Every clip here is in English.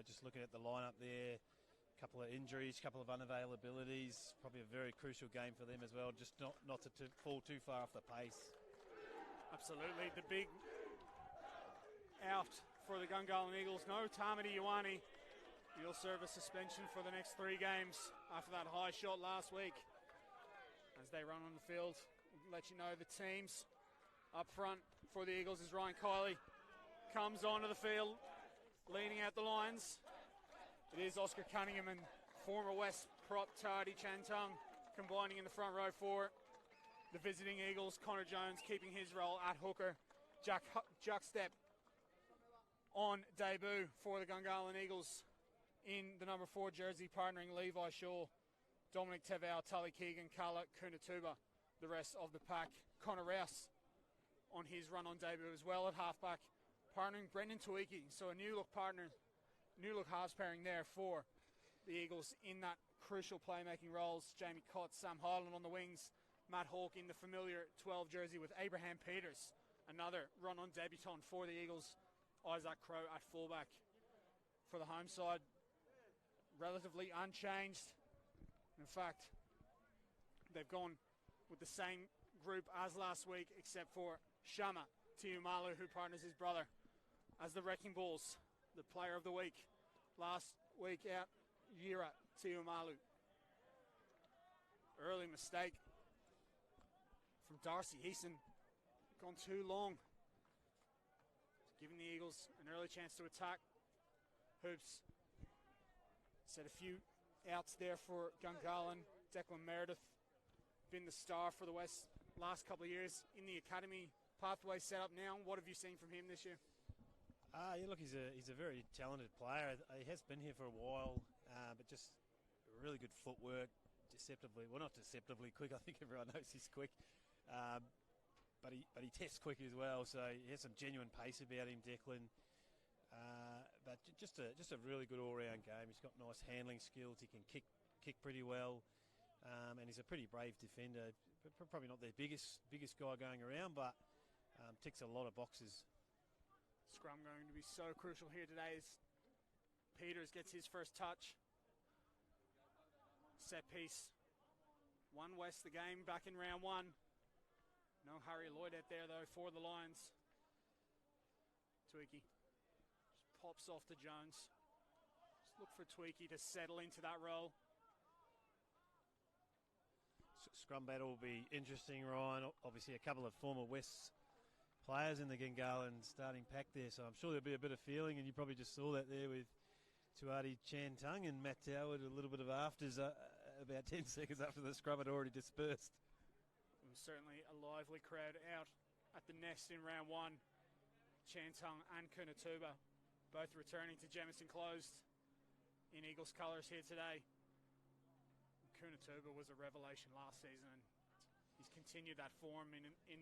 just looking at the lineup there, a couple of injuries, a couple of unavailabilities, probably a very crucial game for them as well, just not to fall too far off the pace. Absolutely. The big out for the Gungahlin Eagles. No Tamati Ioane. He'll serve a suspension for the next 3 games after that high shot last week. As they run on the field, we'll let you know the teams. Up front for the Eagles is Ryan Kiley. Comes onto the field, leaning out the lines. It is Oscar Cunningham and former West prop Tardy Chantang combining in the front row for the visiting Eagles. Connor Jones keeping his role at hooker. Jack Stepp on debut for the Gungahlin Eagles in the number 4 jersey, partnering Levi Shaw, Dominic Tevau, Tully Keegan, Carla Kunatuba. The rest of the pack. Connor Rouse on his run on debut as well at halfback, partnering Brendan Tuiki. So a new look halves pairing there for the Eagles in that crucial playmaking roles. Jamie Cott, Sam Highland on the wings, Matt Hawke in the familiar 12 jersey with Abraham Peters, another run on debutant for the Eagles. Isaac Crowe at fullback. For the home side, relatively unchanged. In fact, they've gone with the same group as last week, except for Shama Tiumalu, who partners his brother as the Wrecking Balls, the player of the week. Last week out, Yira Tiumalu. Early mistake from Darcy Heason. Gone too long. Giving the Eagles an early chance to attack. Hoops set a few outs there for Gungahlin. Declan Meredith been the star for the West last couple of years in the academy pathway set up now. What have you seen from him this year? Yeah, look, he's a very talented player. He has been here for a while, but just really good footwork, not deceptively quick. I think everyone knows he's quick. But he tests quick as well, so he has some genuine pace about him, Declan. But just a really good all-round game. He's got nice handling skills. He can kick pretty well, and he's a pretty brave defender. Probably not their biggest guy going around, but ticks a lot of boxes. Scrum going to be so crucial here today as Peters gets his first touch. Set piece. 1 West the game back in round 1. No Harry Lloyd out there, though, for the Lions. Tweaky just pops off to Jones. Just look for Tweaky to settle into that role. Scrum battle will be interesting, Ryan. Obviously, a couple of former West players in the Gungahlin starting pack there, so I'm sure there'll be a bit of feeling, and you probably just saw that there with Tuati Chantang and Matt Toward, a little bit of afters about 10 seconds after the scrum had already dispersed. It was certainly a lively crowd out at the Nest in round 1. Chantang and Kunatuba both returning to Jemison Closed in Eagles colours here today. Kunatuba was a revelation last season, and he's continued that form in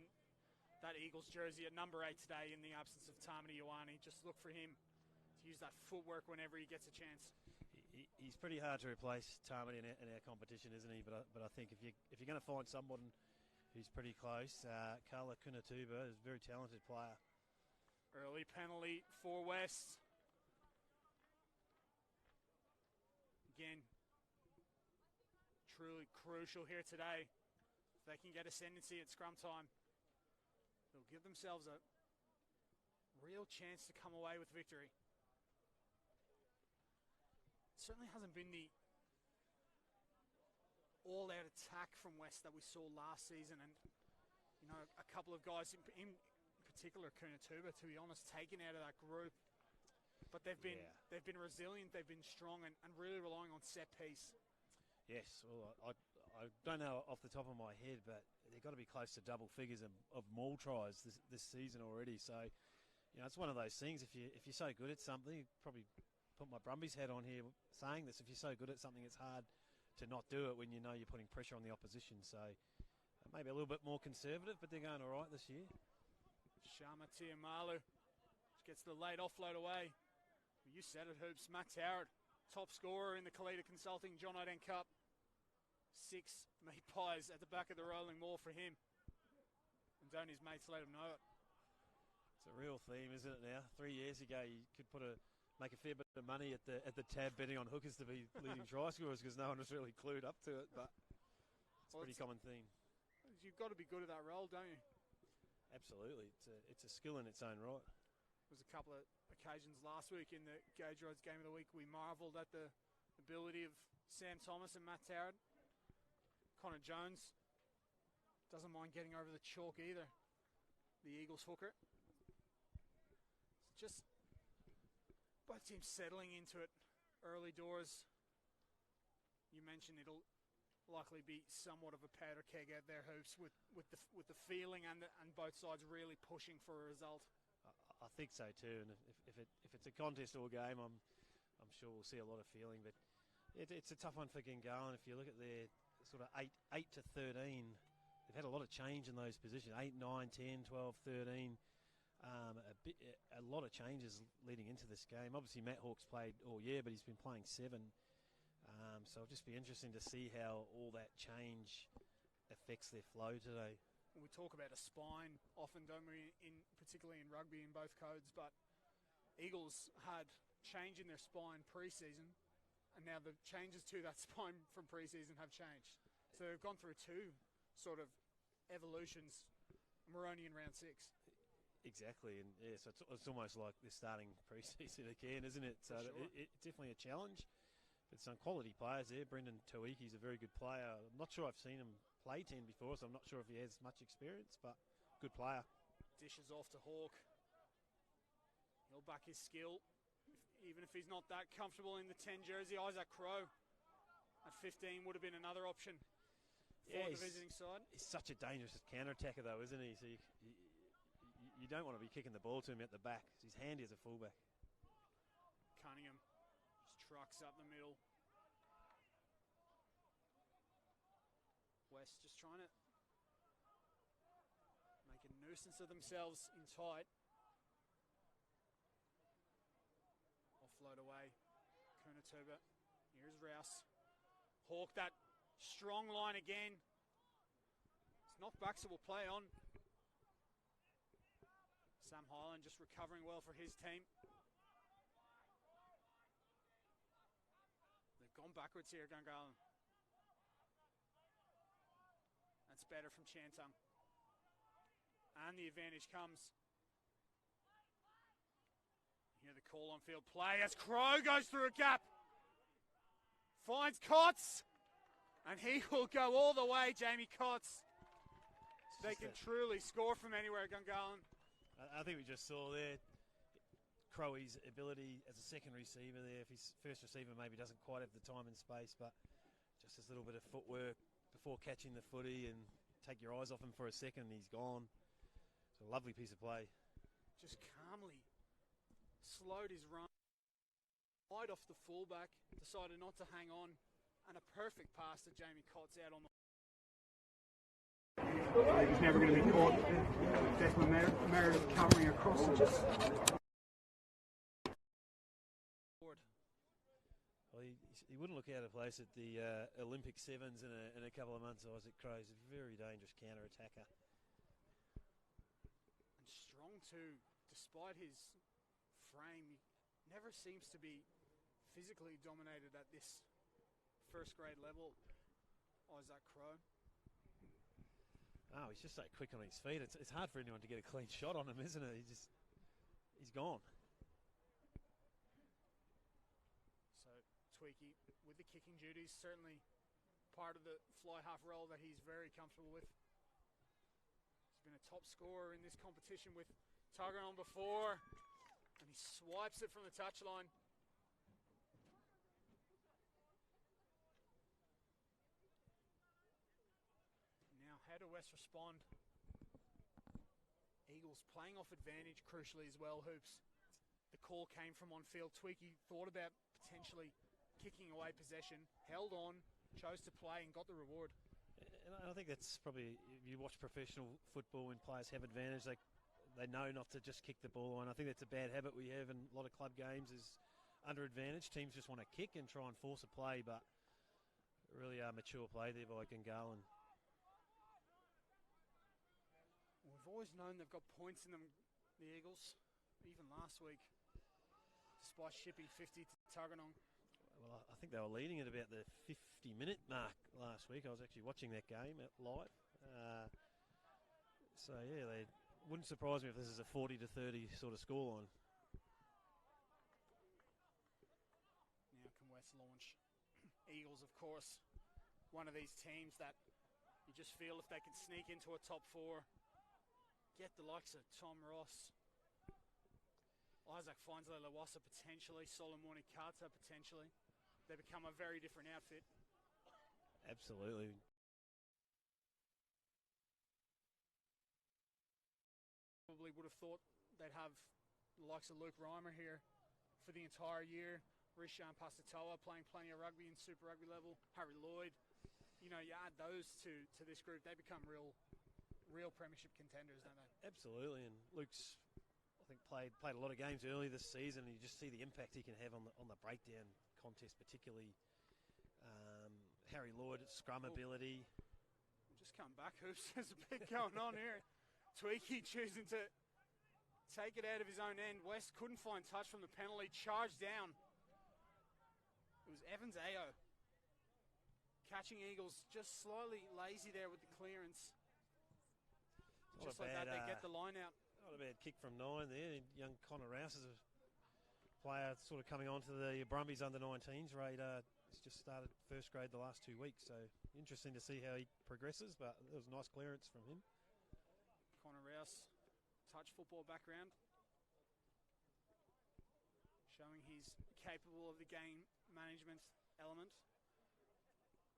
that Eagles jersey at number 8 today in the absence of Tamati Ioane. Just look for him to use that footwork whenever he gets a chance. He's pretty hard to replace, Tamati, in our competition, isn't he? But I think if you're going to find someone who's pretty close, Carla Kunatuba is a very talented player. Early penalty for West. Again, truly crucial here today. If they can get ascendancy at scrum time, they'll give themselves a real chance to come away with victory. It certainly hasn't been the all-out attack from West that we saw last season, and a couple of guys in particular, Kunatuba, to be honest, taken out of that group. But they've been resilient, they've been strong, and really relying on set piece. Yes, well, I don't know off the top of my head, but they've got to be close to double figures of maul tries this season already. So, it's one of those things. If you're so good at something, probably put my Brumbies hat on here saying this. If you're so good at something, it's hard to not do it when you know you're putting pressure on the opposition. So maybe a little bit more conservative, but they're going all right this year. Shama Tiumalu gets the late offload away. You said it, Hoops. Matt Howard, top scorer in the Kalita Consulting John Oden Cup. 6 meat pies at the back of the rolling maul for him. And don't his mates let him know it. It's a real theme, isn't it now? 3 years ago, you could put a make a fair bit of money at the tab betting on hookers to be leading try scorers because no one was really clued up to it, but it's a pretty common theme. You've got to be good at that role, don't you? Absolutely. It's a skill in its own right. There was a couple of occasions last week in the Gage Roads Game of the Week we marvelled at the ability of Sam Thomas and Matt Tarrant. Connor Jones doesn't mind getting over the chalk either, the Eagles hooker. Just both teams settling into it early doors. You mentioned it'll likely be somewhat of a powder keg out there, Hoops, with the feeling and both sides really pushing for a result. I think so too, and if it's a contest or a game, I'm sure we'll see a lot of feeling. But it's a tough one for Gungahlin. If you look at their sort of 8 to 13, they've had a lot of change in those positions. 8, 9, 10, 12, 13. A lot of changes leading into this game. Obviously, Matt Hawke's played all year, but he's been playing 7. So it'll just be interesting to see how all that change affects their flow today. We talk about a spine often, don't we, particularly in rugby in both codes, but Eagles had change in their spine pre-season, and now the changes to that spine from pre-season have changed. So they've gone through 2 sort of evolutions, and we're only in round 6. Exactly, and yeah, so it's almost like they're starting pre-season again, isn't it? So sure. It's definitely a challenge. But some quality players there. Brendan Tuiki's a very good player. I'm not sure I've seen him play 10 before, so I'm not sure if he has much experience, but good player. Dishes off to Hawke. He'll back his skill, even if he's not that comfortable in the 10 jersey. Isaac Crowe at 15 would have been another option for the visiting side. He's such a dangerous counter-attacker, though, isn't he? So you don't want to be kicking the ball to him at the back. He's handy as a fullback. Cunningham just trucks up the middle. West just trying to make a nuisance of themselves in tight. Offload away. Kunatuba. Here's Rouse. Hawke, that strong line again. It's knockbacks that will play on. Sam Hyland just recovering well for his team. They've gone backwards here, Gungahlin. That's better from Chantung. And the advantage comes. Here the call on field play as Crowe goes through a gap. Finds Kotz. And he will go all the way, Jamie Kotz. They can truly score from anywhere, Gungahlin. I think we just saw there Crowe's ability as a second receiver there. If his first receiver maybe doesn't quite have the time and space, but just this little bit of footwork before catching the footy and take your eyes off him for a second and he's gone. It's a lovely piece of play. Just calmly slowed his run, wide off the fullback, decided not to hang on, and a perfect pass to Jamie Kotz out on the he's never going to be caught. Desmond Meredith covering across and just... Well, he wouldn't look out of place at the Olympic Sevens in a couple of months. Isaac Crowe's a very dangerous counter-attacker. And strong too, despite his frame, he never seems to be physically dominated at this first grade level. Isaac Crowe. Oh, he's just so quick on his feet. It's hard for anyone to get a clean shot on him, isn't it? He's gone. So Tuiki with the kicking duties, certainly part of the fly half role that he's very comfortable with. He's been a top scorer in this competition with Tuggeranong before, and he swipes it from the touchline. How do West respond? Eagles playing off advantage crucially as well, Hoops. The call came from on field. Tuiki thought about potentially kicking away possession, held on, chose to play and got the reward. And I think that's probably, if you watch professional football when players have advantage, they know not to just kick the ball on. I think that's a bad habit we have in a lot of club games is under advantage. Teams just want to kick and try and force a play, but really mature play there by Gungahlin. We've always known they've got points in them, the Eagles, even last week. despite shipping 50 to Tuggeranong. Well, I think they were leading at about the 50-minute mark last week. I was actually watching that game live. So, yeah, they wouldn't surprise me if this is a 40 to 30 sort of scoreline. Now can West launch. Eagles, of course, one of these teams that you just feel if they can sneak into a top four, get the likes of Tom Ross, Isaac Feinsley-Lawassa potentially, Solomoni Kata potentially, they become a very different outfit. Absolutely. Probably would have thought they'd have the likes of Luke Reimer here for the entire year. Rishan Pasatoa playing plenty of rugby in Super Rugby level. Harry Lloyd. You know, you add those to this group, they become real premiership contenders, don't they? Absolutely, and Luke's, I think, played a lot of games early this season, and you just see the impact he can have on the breakdown contest, particularly. Harry Lloyd, scrum ability. Just come back, Hoops. There's a bit going on here. Tweaky choosing to take it out of his own end. West couldn't find touch from the penalty, charged down. It was Evans Ayo. Catching Eagles just slightly lazy there with the clearance. Just like that, they get the line out. Not a bad kick from 9 there. Young Connor Rouse is a player sort of coming onto the Brumbies under-19s radar. He's just started first grade the last 2 weeks, so interesting to see how he progresses, but it was a nice clearance from him. Connor Rouse, touch football background, showing he's capable of the game management element.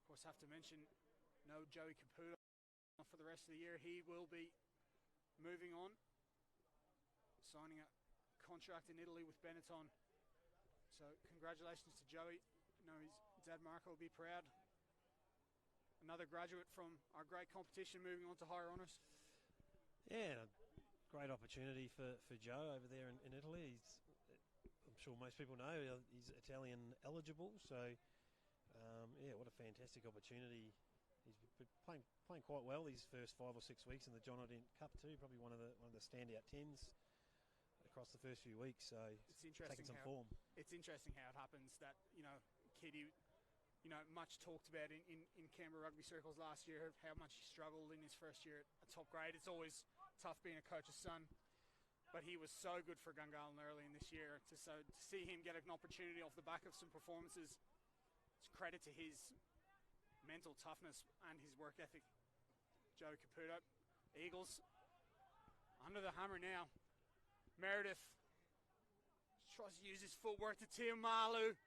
Of course, have to mention no Joey Caputo for the rest of the year. He will be moving on, signing a contract in Italy with Benetton. So congratulations to Joey. I know his dad Marco will be proud. Another graduate from our great competition moving on to higher honours. Yeah, great opportunity for Joe over there in Italy. I'm sure most people know he's Italian eligible, so yeah, what a fantastic opportunity. He's been playing quite well these first 5 or 6 weeks in the John O'Dent Cup too. Probably one of the standout 10s across the first few weeks. So it's interesting taking some form. It's interesting how it happens that Kitty, much talked about in Canberra rugby circles last year, how much he struggled in his first year at top grade. It's always tough being a coach's son, but he was so good for Gungahlin early in this year. To see him get an opportunity off the back of some performances, it's credit to his mental toughness and his work ethic. Joe Caputo, Eagles under the hammer now. Meredith tries to use his footwork to Tiumalu.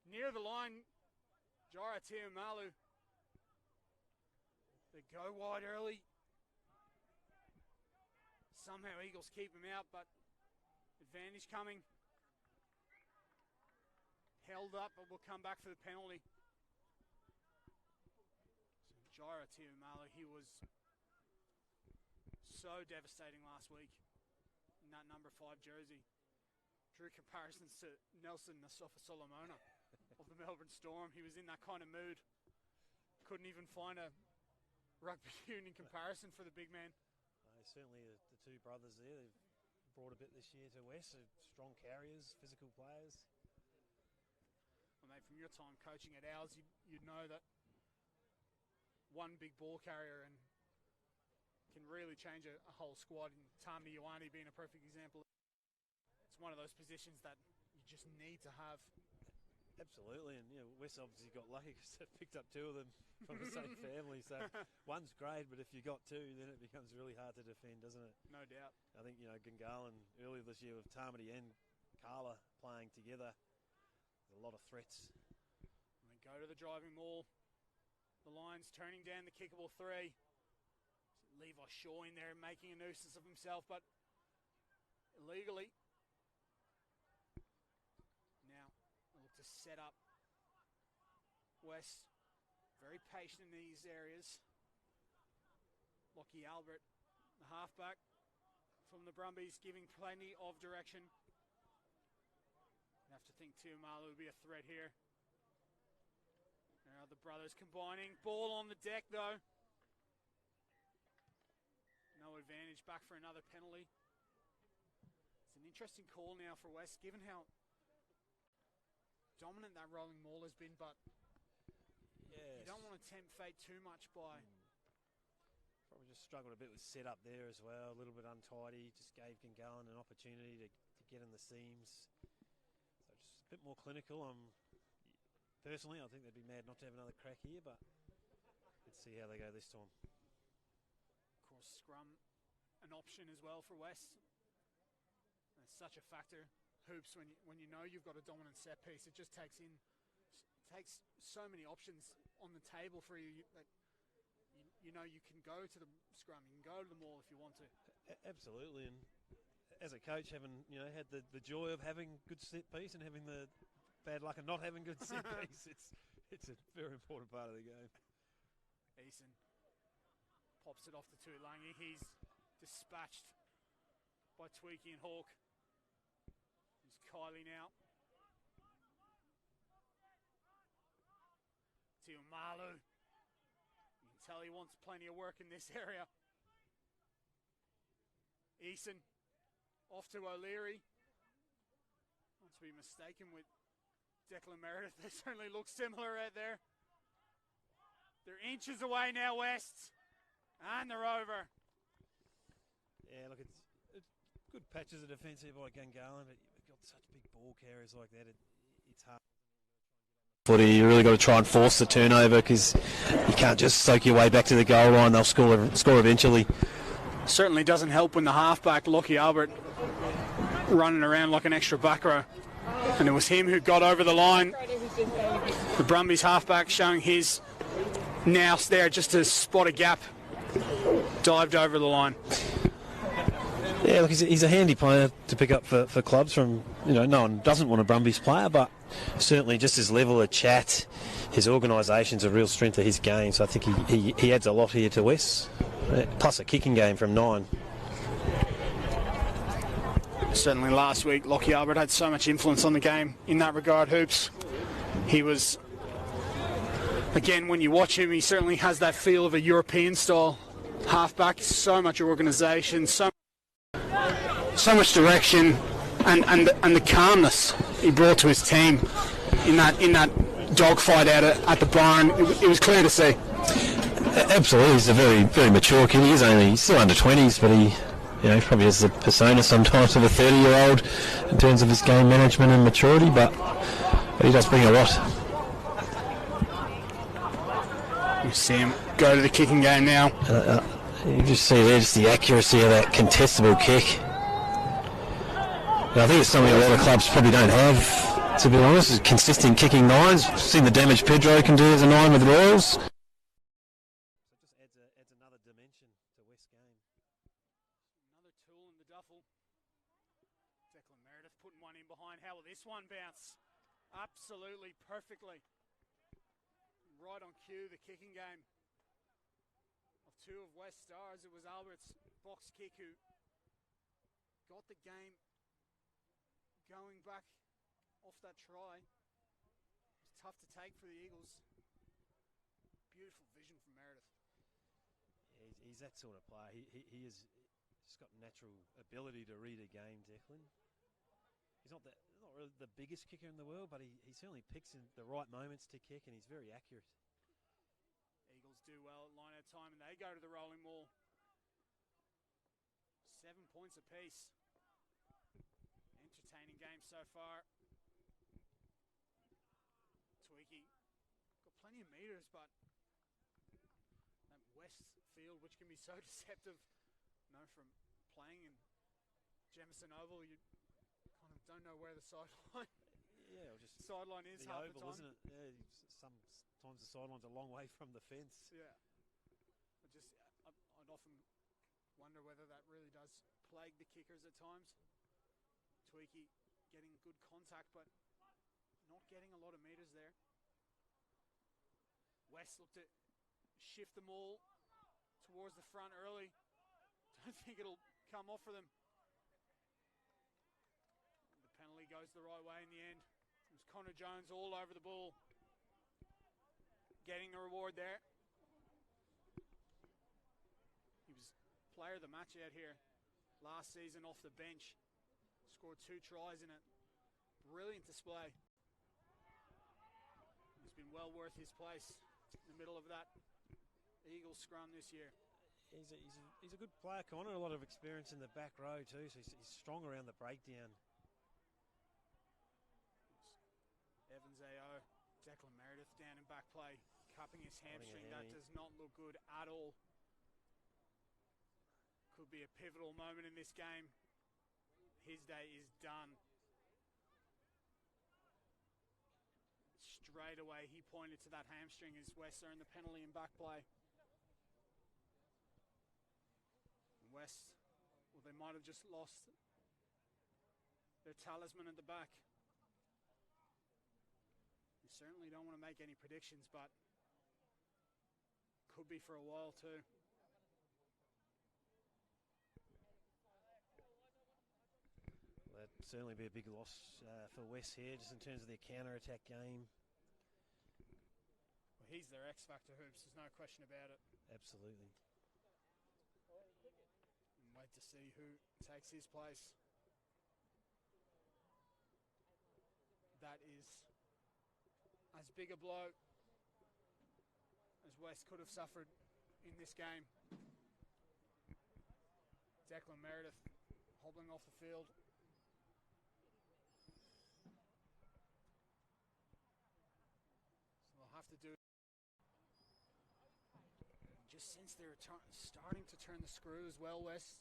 Near the line, Jara Tiumalu. They go wide early. Somehow Eagles keep him out, but advantage coming. Held up, but will come back for the penalty. So Jara Tiumalu, he was so devastating last week in that number 5 jersey. Drew comparisons to Nelson Nasofa Solomona of the Melbourne Storm. He was in that kind of mood. Couldn't even find a rugby union comparison for the big man. Certainly the two brothers there, they've brought a bit this year to West. Strong carriers, physical players. Well, mate, from your time coaching at ours, you'd know that one big ball carrier and can really change a whole squad. And Tamini Ioane being a perfect example. It's one of those positions that you just need to have. Absolutely, and West obviously got lucky because they picked up 2 of them from the same family. So one's great, but if you got 2, then it becomes really hard to defend, doesn't it? No doubt. I think Gungahlin earlier this year with Tamati and Carla playing together, there's a lot of threats. And they go to the driving maul. The Lions turning down the kickable 3. Levi Shaw in there making a nuisance of himself, but illegally. To set up West, very patient in these areas. Lockie Albert, the halfback from the Brumbies, giving plenty of direction. You have to think Tiumalu will be a threat here. Now the brothers combining. Ball on the deck though. No advantage, back for another penalty. It's an interesting call now for West, given how dominant that rolling maul has been, but you don't want to tempt fate too much by... Probably just struggled a bit with setup there as well, a little bit untidy, just gave Gungahlin an opportunity to get in the seams. So just a bit more clinical. Personally, I think they'd be mad not to have another crack here, but let's see how they go this time. Of course, scrum an option as well for West. It's such a factor. Hoops, when you know you've got a dominant set piece, it just takes so many options on the table for you that you know you can go to the scrum, you can go to the maul if you want to. Absolutely, and as a coach, having had the joy of having good set piece and having the bad luck of not having good set piece, it's a very important part of the game. Eason pops it off to Tuilagi. He's dispatched by Tweaky and Hawk. Here's Kylie now. Tiumalu. You can tell he wants plenty of work in this area. Eason off to O'Leary. Not to be mistaken with Declan Meredith. They certainly look similar out there. They're inches away now, West. And they're over. Yeah, look, it's good patches of defence here by Gungahlin, but you've got such big ball carriers like that, it's hard. Footy, you really got to try and force the turnover because you can't just soak your way back to the goal line. They'll score eventually. Certainly doesn't help when the halfback, Lockie Albert, running around like an extra back row. And it was him who got over the line. The Brumbies halfback showing his nous there just to spot a gap. Dived over the line. Yeah, look, he's a handy player to pick up for clubs from, no one doesn't want a Brumbies player, but certainly just his level of chat, his organisation's a real strength of his game, so I think he adds a lot here to West. Plus a kicking game from 9. Certainly last week, Lockie Albert had so much influence on the game in that regard, Hoops. He was, again, when you watch him, he certainly has that feel of a European style halfback. So much organisation, so much direction, and the calmness he brought to his team in that dogfight out at the barn. It was clear to see. Absolutely, he's a very, very mature kid. He's still under 20s, but he probably has the persona sometimes of a 30-year-old in terms of his game management and maturity, but he does bring a lot. You see him go to the kicking game now. You just see there just the accuracy of that contestable kick. I think it's something a lot of clubs probably don't have, to be honest, is consistent kicking 9s. Seen the damage Pedro can do as a 9 with the Royals. So it just adds another dimension to West game. Another tool in the duffel. Declan Meredith putting one in behind. How will this one bounce? Absolutely perfectly. Right on cue, the kicking game of 2 of West stars. It was Albert's box kick who got the game going back off that try. It was tough to take for the Eagles. Beautiful vision from Meredith. Yeah, he's that sort of player. He is just got natural ability to read a game, Declan. He's not really the biggest kicker in the world, but he certainly picks in the right moments to kick, and he's very accurate. Eagles do well at line out time, and they go to the rolling maul. 7 points apiece. Entertaining game so far. Tweaky got plenty of meters, but that West field, which can be so deceptive, from playing in Jemison Oval, you kind of don't know where the sideline. Yeah, or just sideline is the half oval, the time. isn't it? Yeah, sometimes the sideline's a long way from the fence. Yeah, I'd often wonder whether that really does plague the kickers at times. Tweaky getting good contact, but not getting a lot of meters there. West looked to shift them all towards the front early. Don't think it'll come off for them. The penalty goes the right way in the end. It was Connor Jones all over the ball. Getting the reward there. He was player of the match out here last season off the bench. Scored 2 tries in it. Brilliant display. He's been well worth his place in the middle of that Eagles scrum this year. He's a good player, Connor. A lot of experience in the back row too, so he's strong around the breakdown. Evans AO, Declan Meredith down in back play, cupping his hamstring. That does not look good at all. Could be a pivotal moment in this game. His day is done. Straight away he pointed to that hamstring as West earned the penalty in back play. West, well, they might have just lost their talisman at the back. You certainly don't want to make any predictions, but could be for a while too. That'd certainly be a big loss for West here, just in terms of their counter-attack game. Well, he's their X-factor, Hoops. There's no question about it. Absolutely. And wait to see who takes his place. That is as big a blow as West could have suffered in this game. Declan Meredith hobbling off the field. So they'll have to do. Just since they're starting to turn the screw as well, West,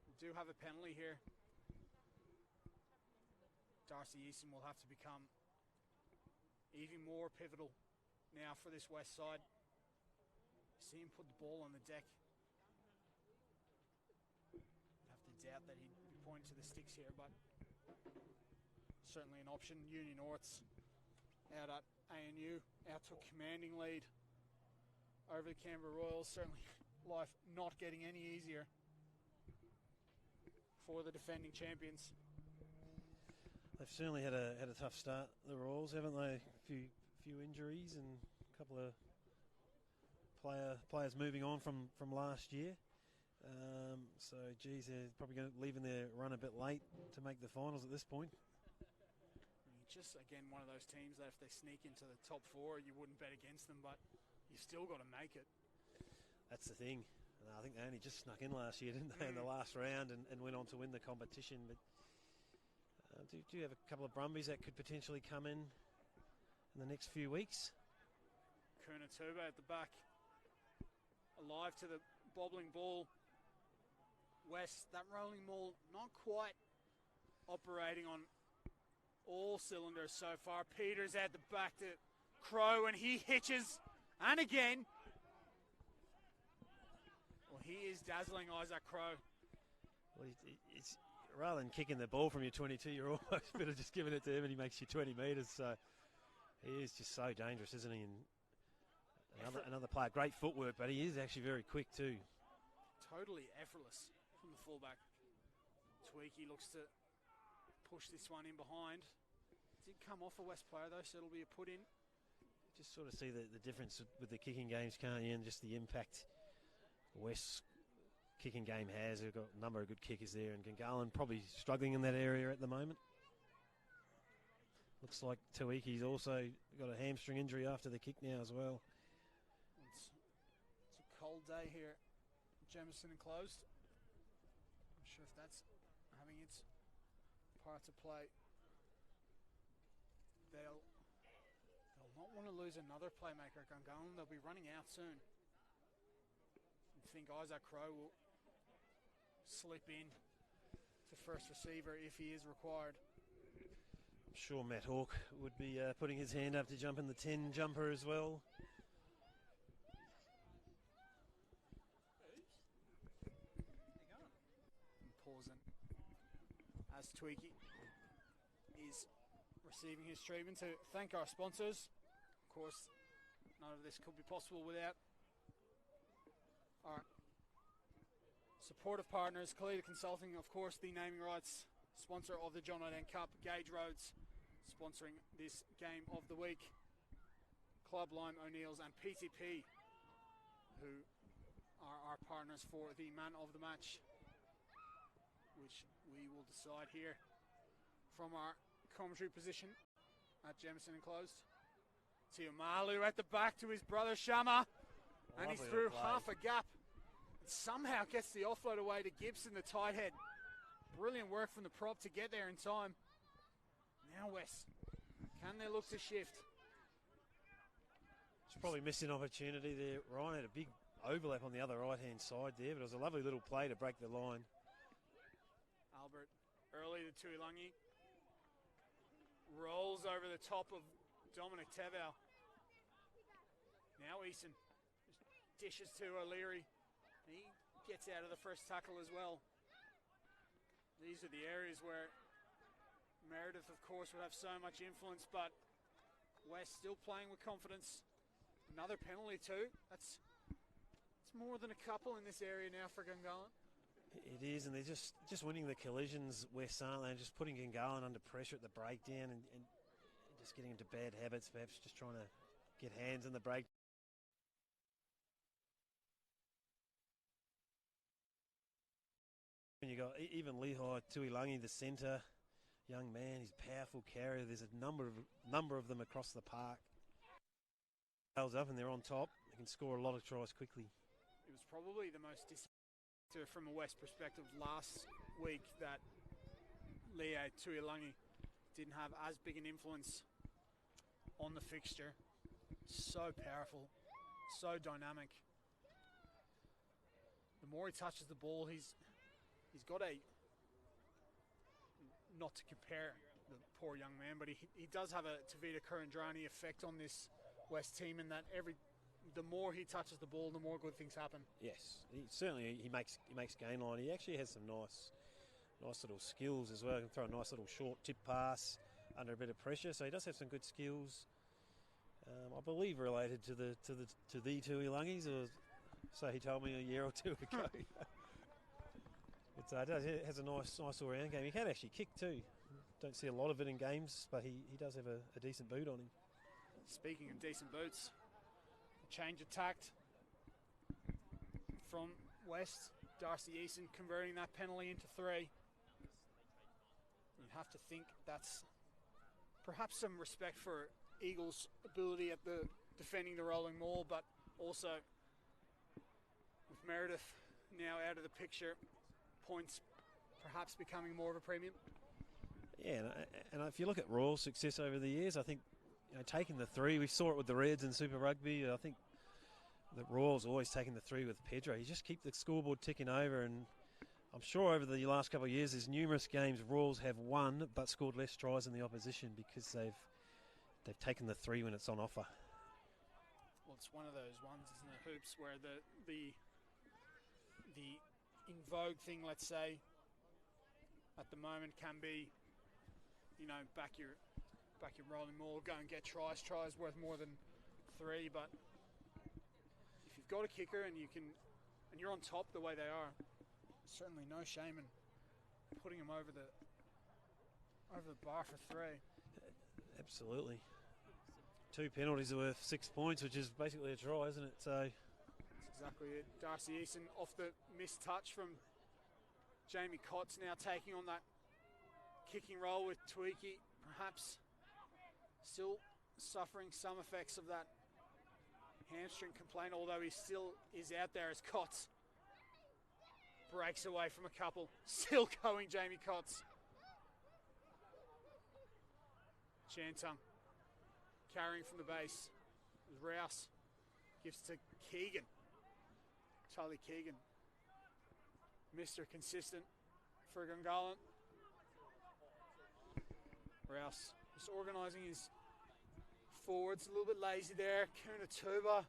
we do have a penalty here. Darcy Easton will have to become even more pivotal now for this West side. See him put the ball on the deck. I'd have to doubt that he'd be pointing to the sticks here, but certainly an option. Union Orts out at ANU, out took commanding lead over the Canberra Royals. Certainly life not getting any easier for the defending champions. They've certainly had a tough start, the Royals, haven't they? A few injuries and a couple of players moving on from last year. So, geez, they're probably leaving their run a bit late to make the finals at this point. Just, again, one of those teams that if they sneak into the top 4, you wouldn't bet against them, but you've still got to make it. That's the thing. I think they only just snuck in last year, didn't they, in the last round and went on to win the competition. But do you have a couple of Brumbies that could potentially come in the next few weeks? Kuna Tuba at the back, alive to the bobbling ball. West, that rolling ball not quite operating on all cylinders so far. Peters at the back to Crow, and he hitches, and again. Well, he is dazzling, Isaac Crow. Well, it's rather than kicking the ball from your 22, you're almost better just giving it to him, and he makes you 20 metres. So he is just so dangerous, isn't he? And another player, great footwork, but he is actually very quick too. Totally effortless from the fullback. Tweaky looks to push this one in behind. Did come off a West player though, so it'll be a put in. Just sort of see the difference with the kicking games, can't you? And just the impact West's kicking game has. They've got a number of good kickers there, and Gungahlin probably struggling in that area at the moment. Looks like Tuiki's also got a hamstring injury after the kick now as well. It's a cold day here, Jamison enclosed. Not sure if that's having its part to play. They'll not want to lose another playmaker, Gungahlin. They'll be running out soon. I think Isaac Crow will slip in to first receiver if he is required. I'm sure Matt Hawke would be putting his hand up to jump in the 10 jumper as well. And pausing as Tweaky is receiving his treatment to thank our sponsors. Of course, none of this could be possible without our supportive partners, Kalita Consulting, of course, the naming rights sponsor of the John Oden Cup, Gage Roads sponsoring this game of the week, Club Lime O'Neill's and PTP, who are our partners for the man of the match, which we will decide here from our commentary position at Jemison Enclosed. Tiumalu at the back to his brother Shama, and he's through half a gap. And somehow gets the offload away to Gibson, the tight head. Brilliant work from the prop to get there in time. Now West, can they look to shift? It's probably missed an opportunity there. Ryan had a big overlap on the other right-hand side there, but it was a lovely little play to break the line. Albert early to Tuilagi. Rolls over the top of Dominic Tevau. Now Eason dishes to O'Leary. He gets out of the first tackle as well. These are the areas where Meredith, of course, would have so much influence, but West still playing with confidence. Another penalty too. It's more than a couple in this area now for Gungahlin. It is, and they're just winning the collisions, West, aren't they? Just putting Gungahlin under pressure at the breakdown and just getting into bad habits, perhaps just trying to get hands in the break. When you got even Lehigh Tuilagi, the centre, young man, he's a powerful carrier. There's a number of them across the park. Tails up and they're on top. They can score a lot of tries quickly. It was probably the most disappointing from a West perspective last week that Lehigh Tuilagi didn't have as big an influence on the fixture. So powerful, so dynamic. The more he touches the ball, he's got a, not to compare the poor young man, but he does have a Tavita Kurandrani effect on this West team in that the more he touches the ball, the more good things happen. Yes, he makes gain line. He actually has some nice little skills as well. He can throw a nice little short tip pass under a bit of pressure, so he does have some good skills. I believe related to the Tuilagis, or so he told me a year or two ago. It has a nice all-round game. He can actually kick too. Don't see a lot of it in games, but he does have a decent boot on him. Speaking of decent boots, change of tact from West. Darcy Eason converting that penalty into 3. You have to think that's perhaps some respect for Eagles' ability at the defending the rolling maul, but also with Meredith now out of the picture, points perhaps becoming more of a premium. Yeah, and if you look at Royal's success over the years, I think taking the 3, we saw it with the Reds in Super Rugby. I think that Royal's always taking the 3 with Pedro. You just keep the scoreboard ticking over, and I'm sure over the last couple of years there's numerous games Royals have won but scored less tries than the opposition because they've taken the 3 when it's on offer. Well, it's one of those ones, isn't it, Hoops, where the in vogue thing, let's say, at the moment can be, back your rolling maul, go and get tries worth more than 3, but if you've got a kicker and you're on top the way they are, certainly no shame in putting them over the bar for 3. Absolutely. 2 penalties are worth 6 points, which is basically a try, isn't it? So that's exactly it. Darcy Eason off the missed touch from Jamie Cotts, now taking on that kicking role with Tweaky, perhaps still suffering some effects of that hamstring complaint, although he still is out there as Cotts breaks away from a couple. Still going, Jamie Cotts. Chantung carrying from the base. Rouse gives to Keegan. Charlie Keegan, Mr. Consistent for Gungahlin. Rouse just organising his forwards, a little bit lazy there. Kuna Tuba.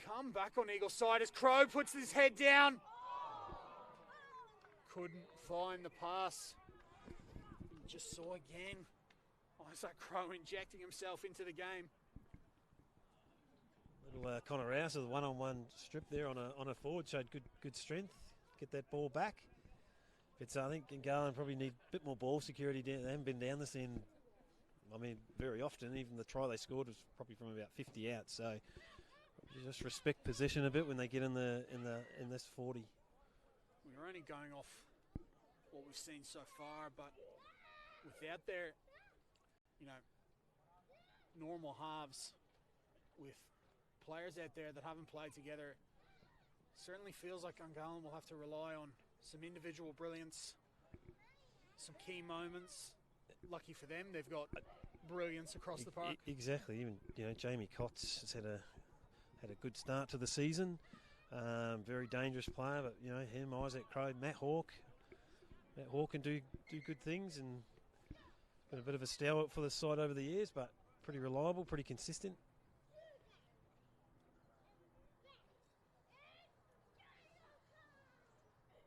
Come back on Eagle side as Crow puts his head down. Couldn't find the pass. You just saw again Isaac Crow injecting himself into the game. Little Connor Rouse with a one-on-one strip there on a forward showed good strength. Get that ball back. But I think Gungahlin probably need a bit more ball security. They haven't been down this end. I mean, very often. Even the try they scored was probably from about 50 out. So you just respect possession a bit when they get in this 40. We were only going off what we've seen so far, but without their, normal halves, with players out there that haven't played together, certainly feels like Gungahlin will have to rely on some individual brilliance, some key moments. Lucky for them, they've got brilliance across the park. Exactly. Even Jamie Cotts has had a good start to the season. Very dangerous player, but him, Isaac Crowe, Matt Hawke can do good things, and been a bit of a stalwart for the side over the years, but pretty reliable, pretty consistent.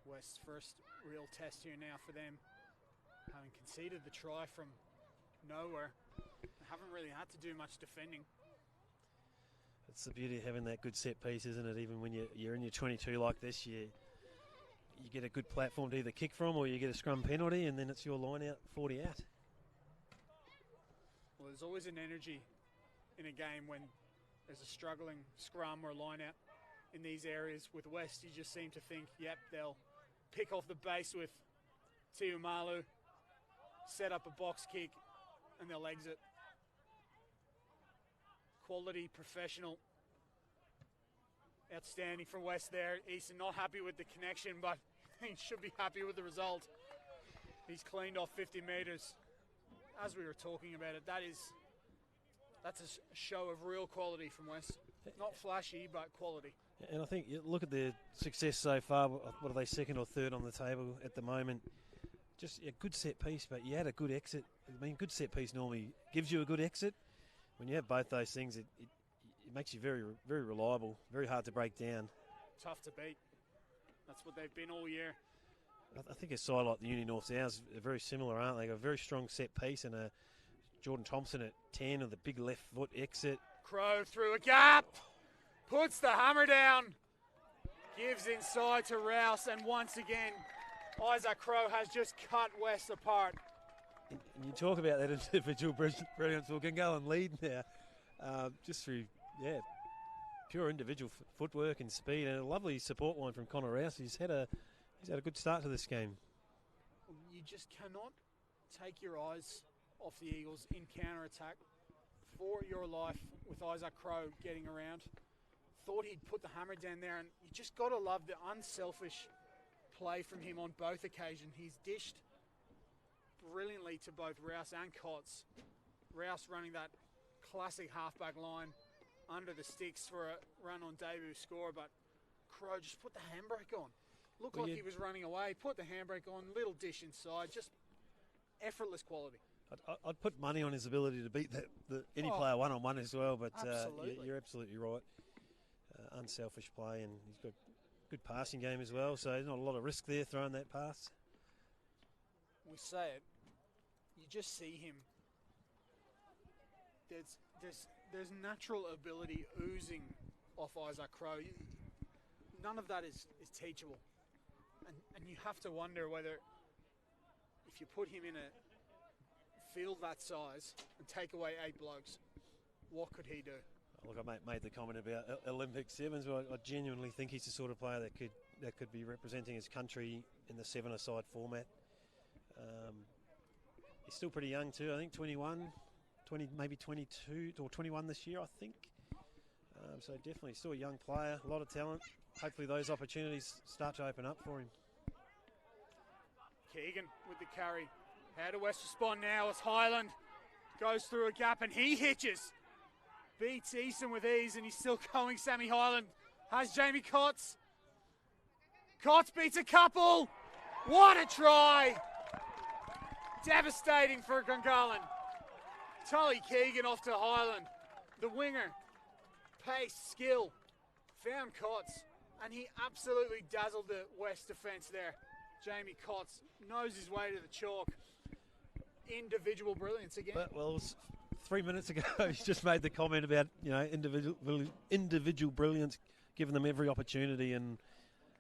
West's first real test here now for them, having conceded the try from nowhere. They haven't really had to do much defending. It's the beauty of having that good set piece, isn't it? Even when you're in your 22 like this, you get a good platform to either kick from, or you get a scrum penalty, and then it's your line out, 40 out. Well, there's always an energy in a game when there's a struggling scrum or line out in these areas. With West, you just seem to think, yep, they'll pick off the base with Tiumalu, set up a box kick, and they'll exit. Quality, professional, outstanding from West there. Easton not happy with the connection, but he should be happy with the result. He's cleaned off 50 metres. As we were talking about it, that's a show of real quality from West. Not flashy, but quality. And I think you look at their success so far. What are they, second or third on the table at the moment? Just a good set piece, but you had a good exit. I mean, good set piece normally gives you a good exit. When you have both those things, it makes you very, very reliable, very hard to break down. Tough to beat. That's what they've been all year. I think a side like the Uni North Sounds are very similar, aren't they? They've got a very strong set piece, and a Jordan Thompson at 10 of the big left foot exit. Crowe through a gap, puts the hammer down, gives inside to Rouse, and once again, Isaac Crowe has just cut West apart. And you talk about that individual brilliance. Well, Gungahlin lead now, just through pure individual footwork and speed, and a lovely support line from Connor Rouse. He's had a good start to this game. You just cannot take your eyes off the Eagles in counter-attack for your life with Isaac Crowe getting around. Thought he'd put the hammer down there, and you just got to love the unselfish play from him on both occasions. He's dished brilliantly to both Rouse and Cotts. Rouse running that classic halfback line under the sticks for a run on debut score, but Crowe just put the handbrake on. Looked like he was running away, put the handbrake on, little dish inside, just effortless quality. I'd put money on his ability to beat any player one-on-one as well, but you're absolutely right. Unselfish play, and he's got good passing game as well, so there's not a lot of risk there throwing that pass. We say it, you just see him. There's natural ability oozing off Isaac Crowe. None of that is teachable. And you have to wonder whether, if you put him in a field that size and take away 8 blokes, what could he do? Look, I made the comment about Olympic sevens, but I genuinely think he's the sort of player that could be representing his country in the 7-a-side format. He's still pretty young too. I think 21, maybe 22 or 21 this year, I think. So definitely still a young player, a lot of talent. Hopefully those opportunities start to open up for him. Keegan with the carry. How do West respond now as Highland goes through a gap and he hitches. Beats Easton with ease, and he's still going. Sammy Highland has Jamie Cotts. Cotts beats a couple. What a try. Devastating for Gungahlin. Tully Keegan off to Highland. The winger. Pace, skill. Found Cotts, and he absolutely dazzled the West defence there. Jamie Cotts knows his way to the chalk. Individual brilliance again. Well, it was 3 minutes ago, he's just made the comment about individual brilliance, giving them every opportunity, and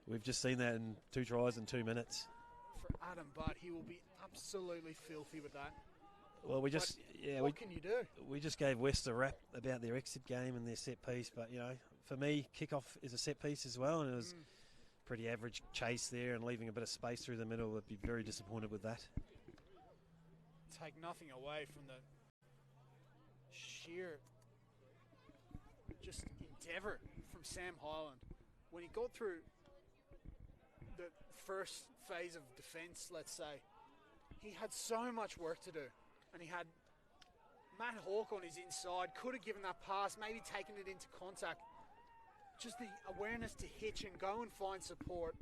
we've just seen that in 2 tries in 2 minutes. For Adam Butt, he will be absolutely filthy with that. Well, what can you do? We just gave West a rap about their exit game and their set piece, but for me, kickoff is a set piece as well, and it was pretty average chase there and leaving a bit of space through the middle. I'd be very disappointed with that. Take nothing away from the sheer just endeavour from Sam Hyland. When he got through the first phase of defence, let's say, he had so much work to do. And he had Matt Hawke on his inside, could have given that pass, maybe taken it into contact. Just the awareness to hitch and go and find support.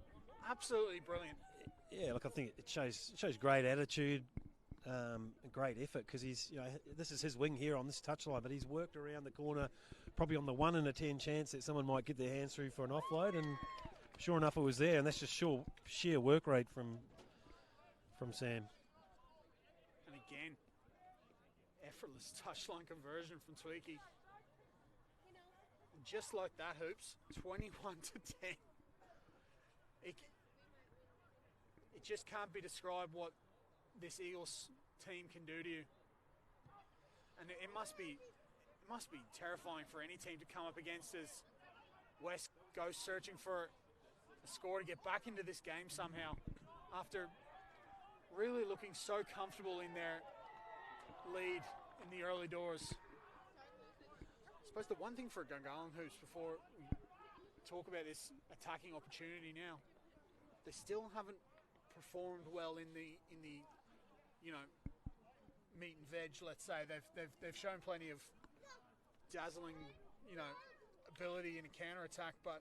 Absolutely brilliant. Yeah, look, I think it shows great attitude, great effort, because he's, this is his wing here on this touchline, but he's worked around the corner, probably on the 1 in a 10 chance that someone might get their hands through for an offload, and sure enough, it was there, and that's just sheer work rate from Sam. And again, effortless touchline conversion from Tweaky. Just like that, Hoops, 21 to 10. It just can't be described what this Eagles team can do to you. And it must be terrifying for any team to come up against as West goes searching for a score to get back into this game somehow after really looking so comfortable in their lead in the early doors. I suppose the one thing for Gungahlin Hoops before we talk about this attacking opportunity now, they still haven't performed well in the meat and veg. Let's say they've shown plenty of dazzling ability in a counter attack, but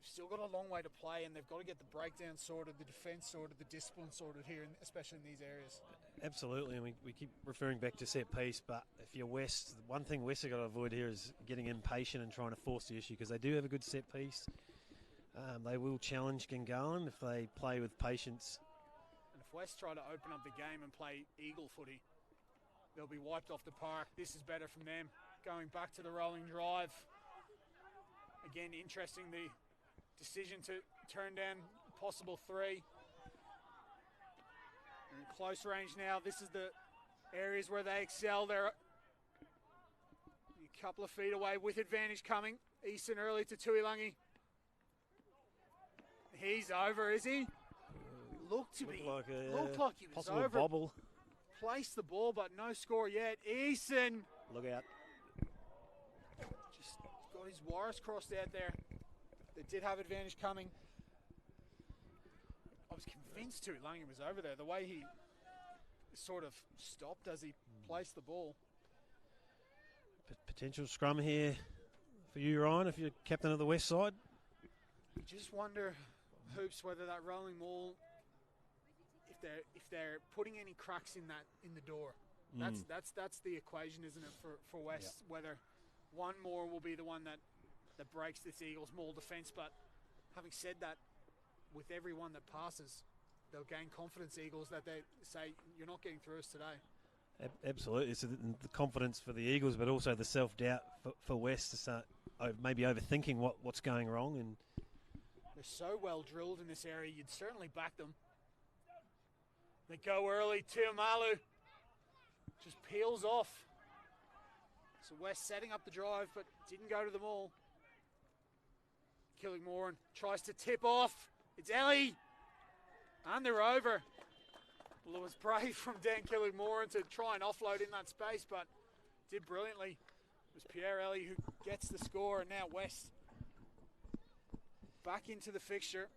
still got a long way to play, and they've got to get the breakdown sorted, the defence sorted, the discipline sorted here, especially in these areas. Absolutely, and we keep referring back to set piece, but if you're West, the one thing West have got to avoid here is getting impatient and trying to force the issue, because they do have a good set piece. They will challenge Gungahlin if they play with patience. And if West try to open up the game and play Eagle footy, they'll be wiped off the park. This is better from them. Going back to the rolling drive. Again, interesting, the decision to turn down possible 3. They're in close range now. This is the areas where they excel. They're a couple of feet away with advantage coming. Easton early to Tuilangi. He's over, is he? Looked like he was possible over. Bobble. Placed the ball, but no score yet. Easton. Look out. Just got his wires crossed out there. They did have advantage coming. I was convinced Tuilangi was over there. The way he sort of stopped as he placed the ball. Potential scrum here for you, Ryan, if you're captain of the West side. You just wonder, Hoops, whether that rolling maul, if they're putting any cracks in the door. That's the equation, isn't it, for West? Yeah. Whether one more will be the one that breaks this Eagles maul defence. But having said that, with every one that passes, they'll gain confidence, Eagles, that they say, you're not getting through us today. Absolutely. So the confidence for the Eagles, but also the self-doubt for West to start maybe overthinking what's going wrong. And they're so well drilled in this area, you'd certainly back them. They go early. Tuimalu just peels off. So West setting up the drive, but didn't go to the maul. Killigmoran tries to tip off. It's Ellie. And they're over. Well, it was brave from Dan Killigmoran to try and offload in that space, but did brilliantly. It was Pierre Ellie who gets the score, and now West back into the fixture.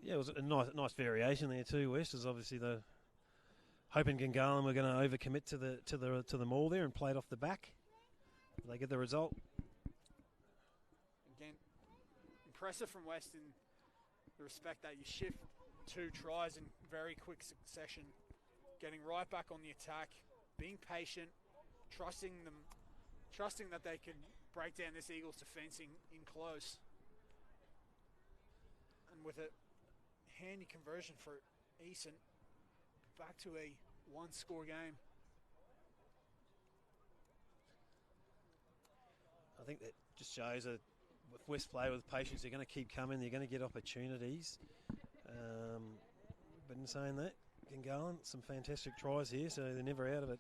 Yeah, it was a nice variation there too. West is obviously the hoping Gungahlin were going to overcommit to the maul there and play it off the back. They get the result. Again, impressive from West in the respect that you shift 2 tries in very quick succession, getting right back on the attack, being patient, trusting that they can break down this Eagles defence in close. And with a handy conversion for Eason, back to a 1-score game. I think that just shows that if West play with patience, they're going to keep coming, they're going to get opportunities. But in saying that, Gungahlin, some fantastic tries here, so they're never out of it.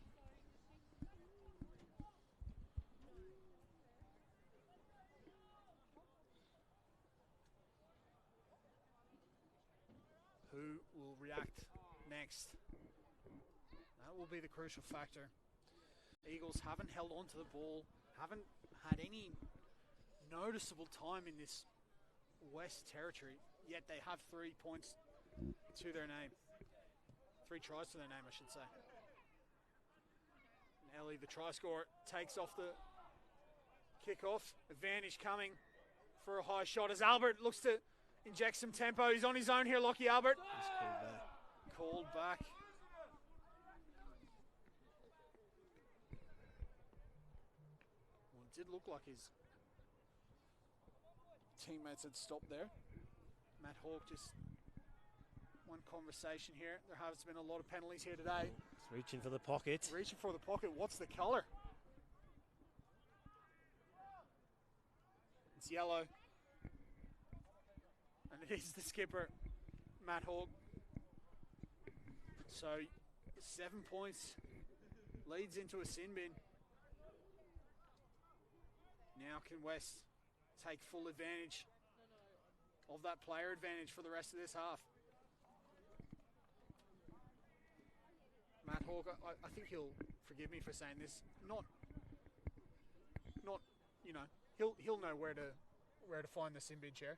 react next. That will be the crucial factor. Eagles haven't held on to the ball, haven't had any noticeable time in this West territory, yet they have 3 points to their name. 3 tries to their name, I should say. And Ellie, the try scorer, takes off the kickoff. Advantage coming for a high shot as Albert looks to inject some tempo. He's on his own here, Lockie Albert. He's Called back. Well, it did look like his teammates had stopped there. Matt Hawke just one conversation here. There has been a lot of penalties here today. He's reaching for the pocket. Reaching for the pocket. What's the colour? It's yellow. And it is the skipper, Matt Hawke. So 7 points leads into a sin bin. Now can West take full advantage of that player advantage for the rest of this half? Matt Hawke, I think he'll forgive me for saying this. Not you know, he'll know where to find the sin bin chair.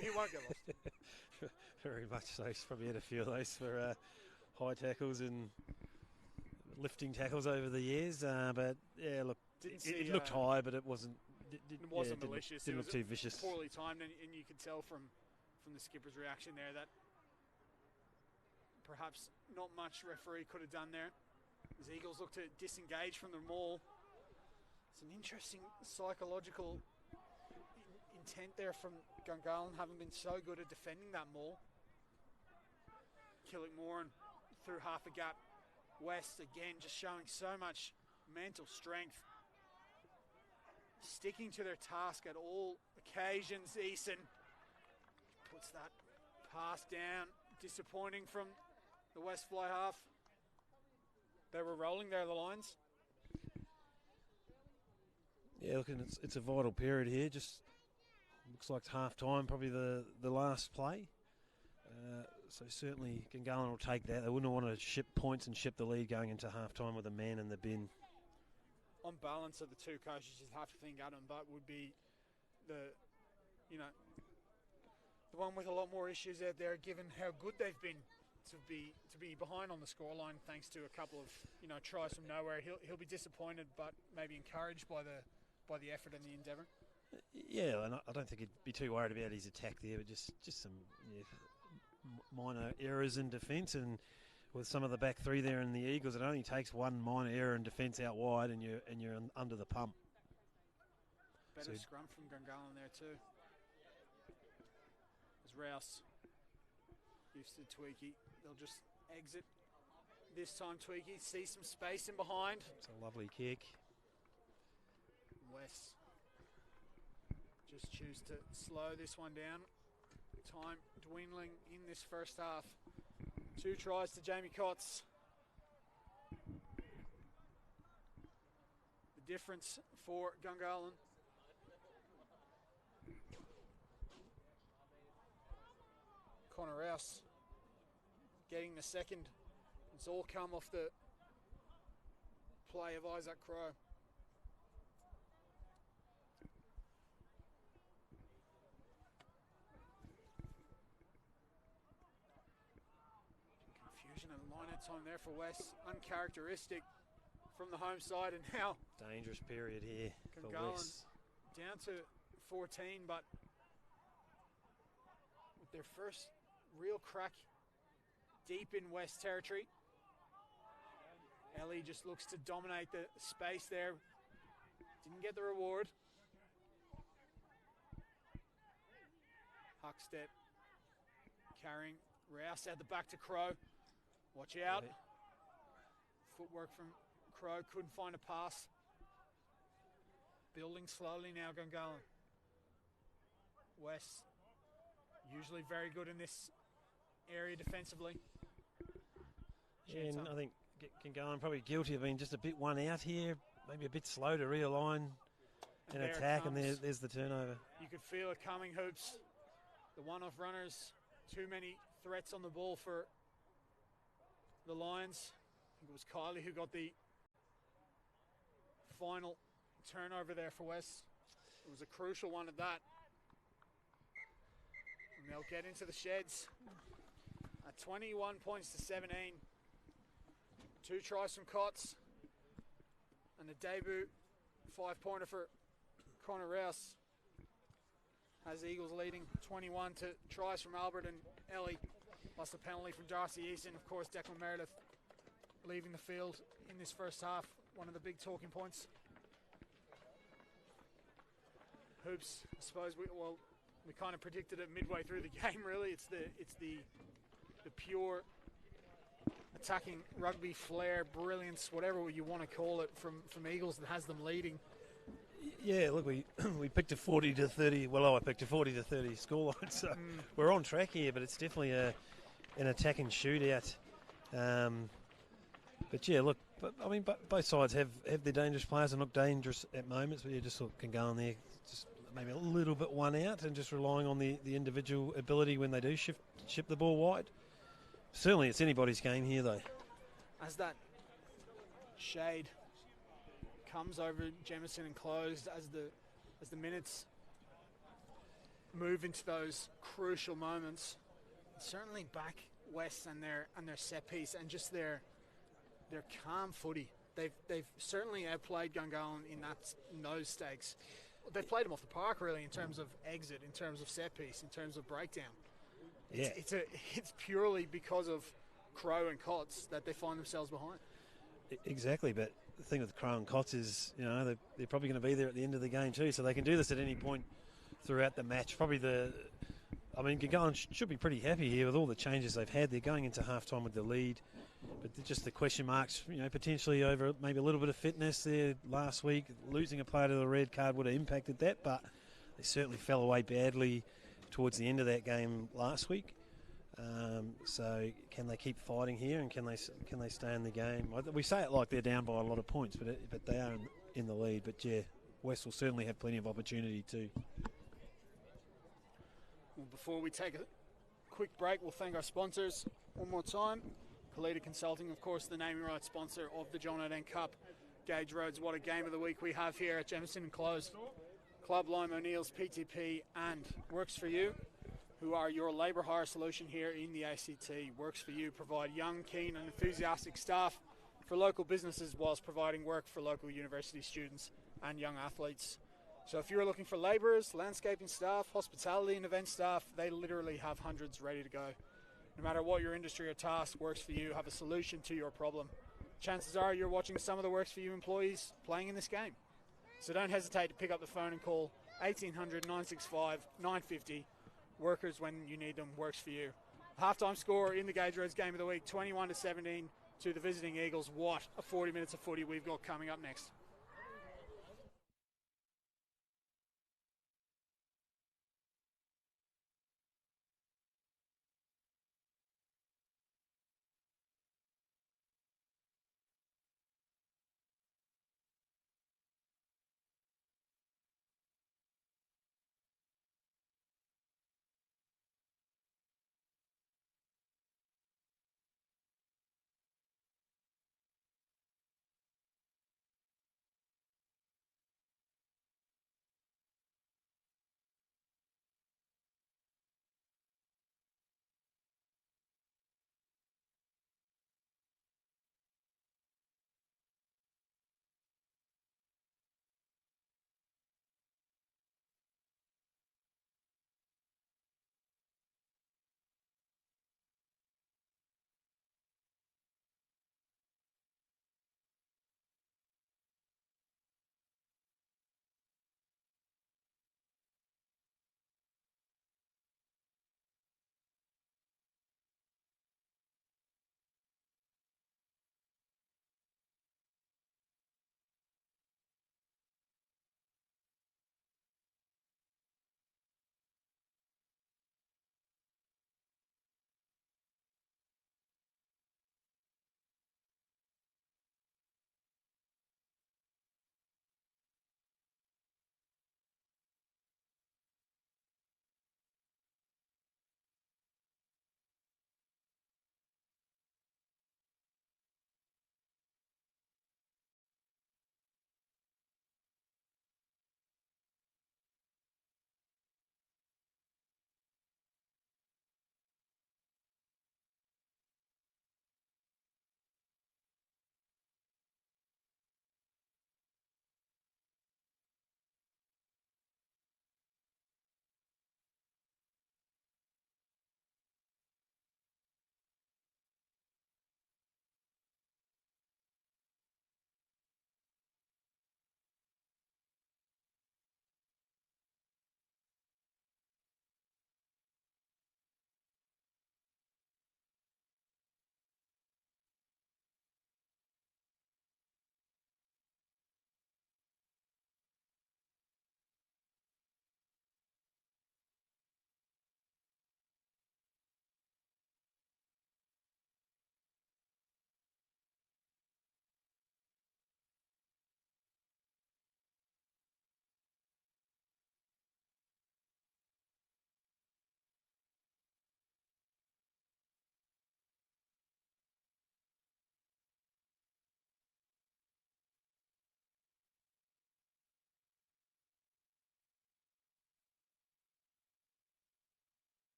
He won't get lost. Very much so. He's probably had a few of those for high tackles and lifting tackles over the years. But yeah, look, it looked high, but it wasn't. It wasn't malicious. Didn't it look too vicious. Poorly timed, and you could tell from the skipper's reaction there that perhaps not much referee could have done there. As Eagles look to disengage from the maul. Some interesting psychological intent there from Gungahlin, having been so good at defending that maul. Killickmoran through half a gap. West again just showing so much mental strength. Sticking to their task at all occasions. Eason puts that pass down. Disappointing from the West fly half. They were rolling there, the Lions. Yeah, look, and it's a vital period here. Just looks like it's half time, probably the last play. So certainly Gungahlin will take that. They wouldn't want to ship points and ship the lead going into half time with a man in the bin. On balance of the two coaches, you'd have to think Adam Butt would be the one with a lot more issues out there, given how good they've been to be behind on the scoreline thanks to a couple of tries from nowhere. He'll be disappointed, but maybe encouraged by the effort and the endeavour. Yeah, and I don't think he'd be too worried about his attack there, but just some minor errors in defence, and with some of the back three there in the Eagles, it only takes one minor error in defence out wide, and you're under the pump. Better scrum from Gungahlin there too. As Rouse gives to Tweaky, they'll just exit. This time Tweaky sees some space in behind. It's a lovely kick. West just choose to slow this one down. Time dwindling in this first half. 2 tries to Jamie Cotts. The difference for Gungahlin. Connor Rouse getting the second. It's all come off the play of Isaac Crowe. Confusion and line out time there for West. Uncharacteristic from the home side, and now dangerous period here for West. Down to 14, but with their first real crack deep in West territory. Ellie just looks to dominate the space there. Didn't get the reward. Huckstep carrying Rouse out the back to Crowe. Watch out. Yeah. Footwork from Crowe, couldn't find a pass. Building slowly now, Gungahlin. West usually very good in this area defensively. Yeah, and I think Gungahlin probably guilty of being just a bit one out here, maybe a bit slow to realign and attack, and there's the turnover. You could feel it coming, Hoops. The one-off runners, too many threats on the ball for the Lions. I think it was Kylie who got the final turnover there for West. It was a crucial one at that. And they'll get into the sheds at 21 points to 17. 2 tries from Cots. And a debut 5-pointer for Connor Rouse has Eagles leading 21 to tries from Albert and Ellie, plus a penalty from Darcy Easton. Of course, Declan Meredith leaving the field in this first half, one of the big talking points. Hoops, I suppose we kind of predicted it midway through the game. Really, it's the pure attacking rugby flair, brilliance, whatever you want to call it, from Eagles that has them leading. Yeah, look, we picked a 40 to 30. Well, I picked a 40 to 30 scoreline, so we're on track here. But it's definitely an attacking shootout. But yeah, look, both sides have their dangerous players and look dangerous at moments. But you just sort of can go on there, just maybe a little bit one out, and just relying on the individual ability when they do ship the ball wide. Certainly, it's anybody's game here, though. As that shade comes over Jemison and closed, as the minutes move into those crucial moments, certainly back West and their set piece and just their calm footy. They've certainly outplayed Gungahlin in those stakes. They've played them off the park really in terms of exit, in terms of set piece, in terms of breakdown. Yeah. It's purely because of Crow and Cots that they find themselves behind. Exactly, but the thing with Crow and Cots is, they're probably going to be there at the end of the game too, so they can do this at any point throughout the match. Gungahlin should be pretty happy here with all the changes they've had. They're going into half-time with the lead, but just the question marks, potentially over maybe a little bit of fitness there last week. Losing a player to the red card would have impacted that, but they certainly fell away badly towards the end of that game last week. So can they keep fighting here, and can they stay in the game? We say it like they're down by a lot of points, but they are in the lead. But yeah, West will certainly have plenty of opportunity too. Well, before we take a quick break, we'll thank our sponsors one more time. Kalita Consulting, of course, the naming rights sponsor of the John O'Dane Cup. Gage Roads, what a game of the week we have here at Jemison and Close. Club Lime O'Neill's, PTP, and Works For You, who are your labour hire solution here in the ACT. Works For You provide young, keen and enthusiastic staff for local businesses whilst providing work for local university students and young athletes. So if you're looking for labourers, landscaping staff, hospitality and event staff, they literally have hundreds ready to go. No matter what your industry or task, Works For You have a solution to your problem. Chances are you're watching some of the Works For You employees playing in this game. So don't hesitate to pick up the phone and call 1800 965 950. Workers when you need them, Works For You. Halftime score in the Gage Roads game of the week, 21 to 17 to the visiting Eagles. What a 40 minutes of footy we've got coming up next.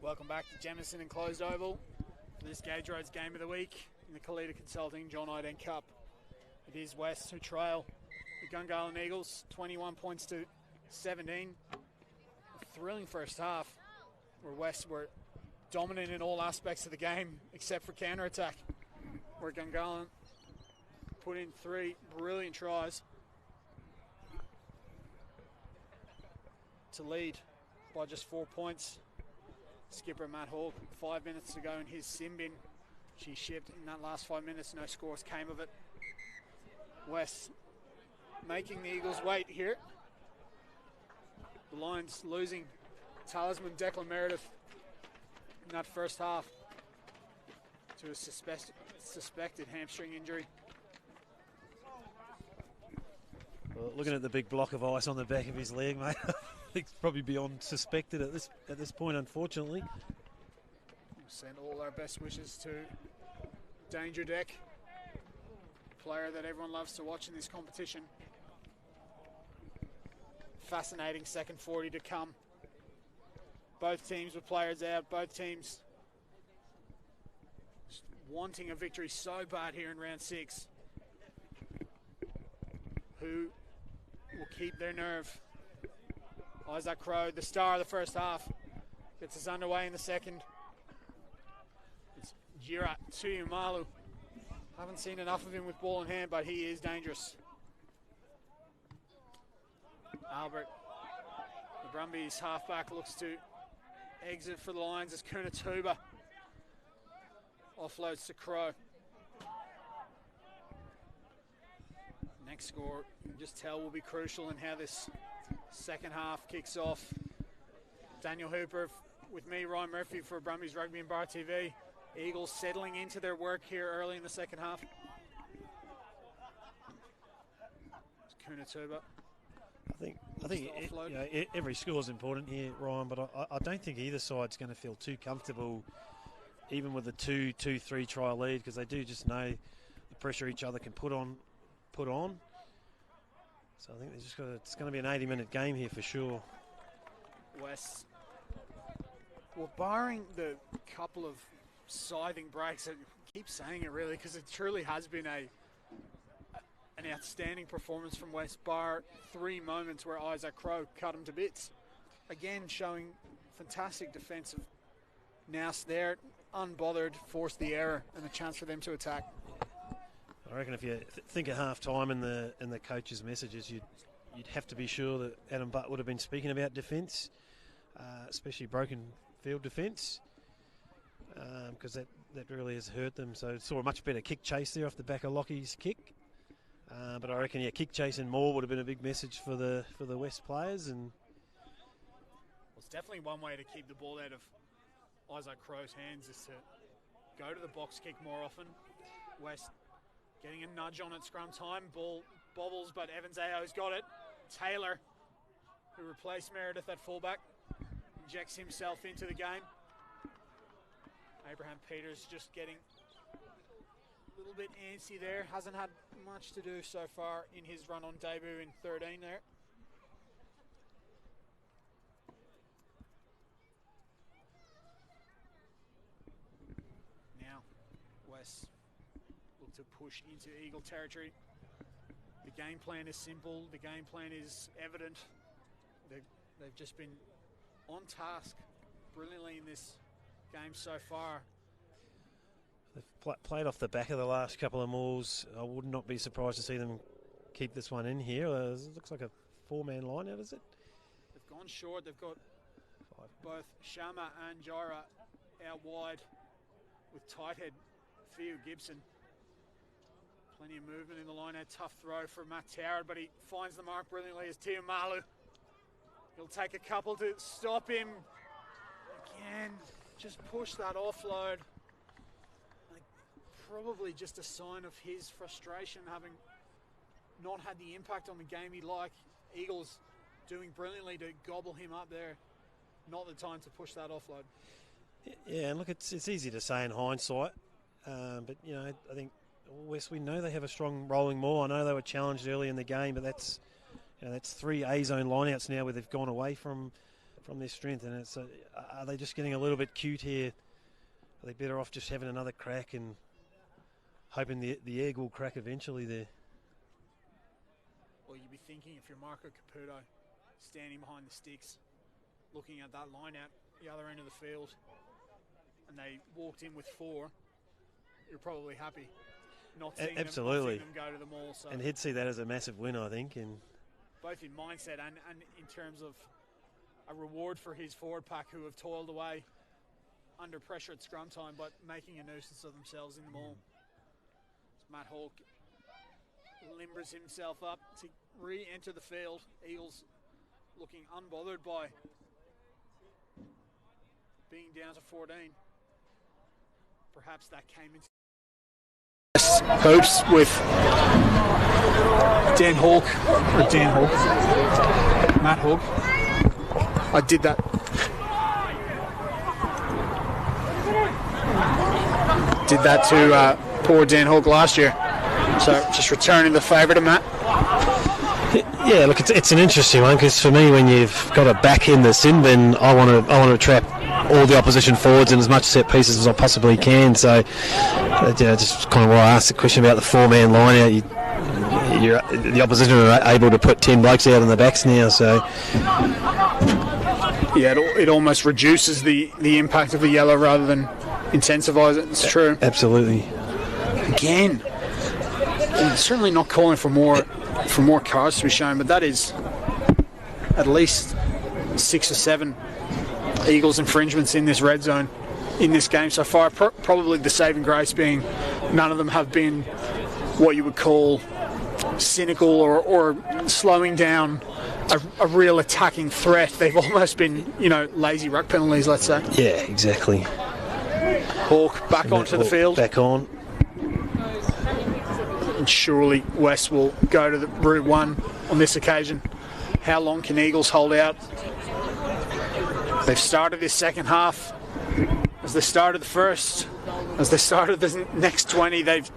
Welcome back to Jemison Enclosed Oval for this Gage Roads Game of the Week in the Kalita Consulting John Iden Cup. It is West who trail the Gungahlin Eagles 21 points to 17. A thrilling first half where West were dominant in all aspects of the game except for counter-attack, where Gungahlin put in 3 brilliant tries to lead by just 4 points. Skipper Matt Hawke, 5 minutes to go in his sim bin. She shipped in that last 5 minutes, no scores came of it. West making the Eagles wait here. The Lions losing talisman Declan Meredith in that first half to a suspected hamstring injury. Well, looking at the big block of ice on the back of his leg, mate, I think it's probably beyond suspected at this point, unfortunately. We'll send all our best wishes to Danger Deck, player that everyone loves to watch in this competition. Fascinating second 40 to come. Both teams with players out, both teams wanting a victory so bad here in round 6. Who will keep their nerve? Isaac Crowe, the star of the first half, gets us underway in the second. It's Jira Tuyumalu. Haven't seen enough of him with ball in hand, but he is dangerous. Albert, the Brumbies halfback, looks to exit for the Lions as Kunatuba offloads to Crowe. Next score, you can just tell, will be crucial in how this second half kicks off. Daniel Hooper with me, Ryan Murphy for Brumbies Rugby and Bar TV. Eagles settling into their work here early in the second half. It's Kunatuba. I think every score is important here, Ryan, but I don't think either side's going to feel too comfortable, even with a 2-3 try lead, because they do just know the pressure each other can put on. So I think it's going to be an 80-minute game here for sure. West, well, barring the couple of scything breaks, I keep saying it really because it truly has been an outstanding performance from West, bar 3 moments where Isaac Crowe cut him to bits. Again, showing fantastic defensive nous there, unbothered, forced the error and a chance for them to attack. I reckon if you think at half time in the coach's messages, you'd have to be sure that Adam Butt would have been speaking about defence, especially broken field defence, because that really has hurt them. So saw a much better kick chase there off the back of Lockie's kick. But I reckon, kick chasing more would have been a big message for the West players. And well, it's definitely one way to keep the ball out of Isaac Crowe's hands is to go to the box kick more often. West getting a nudge on at scrum time. Ball bobbles, but Evans Ayo's got it. Taylor, who replaced Meredith at fullback, injects himself into the game. Abraham Peters just getting a little bit antsy there. Hasn't had much to do so far in his run on debut in 13 there. Now, West look to push into Eagle territory. The game plan is simple. The game plan is evident. They've just been on task brilliantly in this game so far. They've played off the back of the last couple of mauls. I would not be surprised to see them keep this one in here. It looks like a 4-man line out, is it? They've gone short. They've got both Shama and Jira out wide with tight head Theo Gibson. Plenty of movement in the line. A tough throw for Matt Tower, but he finds the mark brilliantly as Tuyumalu. He'll take a couple to stop him. Again, just push that offload. Probably just a sign of his frustration, having not had the impact on the game he'd like. Eagles doing brilliantly to gobble him up there. Not the time to push that offload. Yeah, and look, it's easy to say in hindsight, but I think West, we know they have a strong rolling maul. I know they were challenged early in the game, but that's 3 A-zone lineouts now where they've gone away from from their strength, and it's are they just getting a little bit cute here? Are they better off just having another crack and hoping the egg will crack eventually there? Well, you'd be thinking if you're Marco Caputo standing behind the sticks, looking at that line out the other end of the field, and they walked in with 4, you're probably happy. Not seeing absolutely them go to the maul. So and he'd see that as a massive win, I think. And both in mindset and in terms of a reward for his forward pack who have toiled away under pressure at scrum time, but making a nuisance of themselves in the maul. So Matt Hawke limbers himself up to re-enter the field. Eagles looking unbothered by being down to 14. Perhaps that came into hopes with Matt Hawke. I did that. Did that to poor Dan Hawke last year. So just returning the favour to Matt. Yeah, look, it's an interesting one because for me, when you've got a back in the sin bin, I want to trap all the opposition forwards in as much set pieces as I possibly can. So, just kind of why I asked the question about the 4-man line out. The opposition are able to put 10 blokes out on the backs now. So, yeah, it almost reduces the impact of the yellow rather than intensifies it. It's true. Absolutely. Again, certainly not calling for more cards to be shown, but that is at least 6 or 7 Eagles infringements in this red zone in this game so far. Probably the saving grace being none of them have been what you would call cynical or slowing down a real attacking threat. They've almost been, lazy ruck penalties, let's say. Yeah, exactly. Hawke back onto the field. Back on. And surely West will go to the route 1 on this occasion. How long can Eagles hold out? They've started this second half as they started the first, as they started the next 20. They've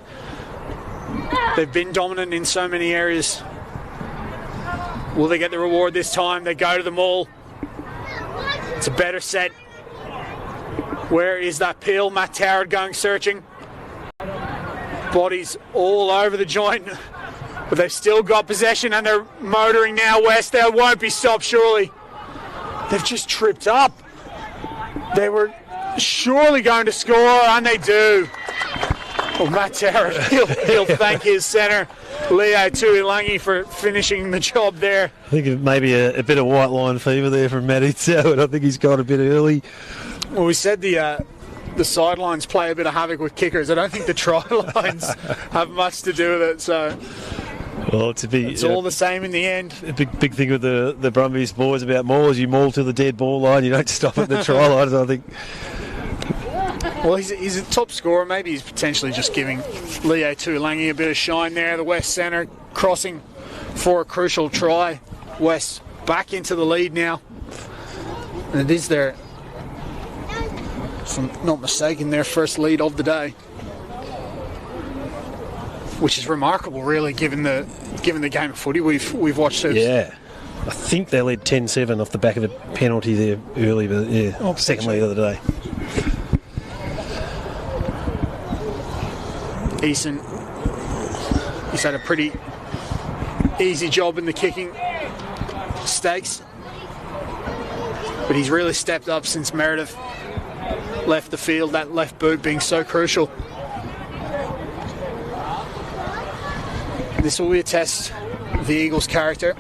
been dominant in so many areas. Will they get the reward this time? They go to the maul. It's a better set. Where is that peel? Matt Toward going searching. Bodies all over the joint, but they've still got possession and they're motoring now west. They won't be stopped, surely. They've just tripped up. They were surely going to score, and they do. Well, Matt Toward, he'll thank his centre, Leo Tuilangi, for finishing the job there. I think it may be a bit of white line fever there from Matty Toward. I think he's got a bit early. Well, we said the sidelines play a bit of havoc with kickers. I don't think the try lines have much to do with it. So, well, it's all the same in the end. A big thing with the Brumbies boys about maul is you maul to the dead ball line. You don't stop at the try line. I think. Well, he's a top scorer. Maybe he's potentially just giving Leo Tuilangi a bit of shine there. The West centre crossing for a crucial try. West back into the lead now, and it is their, if I'm not mistaken, their first lead of the day, which is remarkable, really, given the game of footy we've watched. Yeah, I think they led 10-7 off the back of a penalty there early, but yeah, second lead of the day. Eason, he's had a pretty easy job in the kicking stakes, but he's really stepped up since Meredith left the field, that left boot being so crucial. This will be a test of the Eagles' character.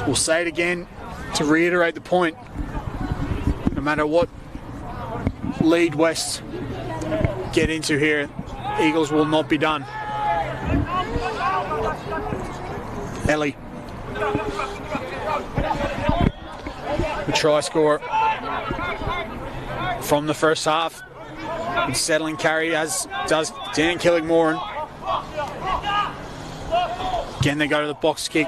We'll say it again to reiterate the point. No matter what lead West get into here, Eagles will not be done. Ellie, the try scorer from the first half, and settling carry as does Dan Killigmoran. Again, they go to the box kick.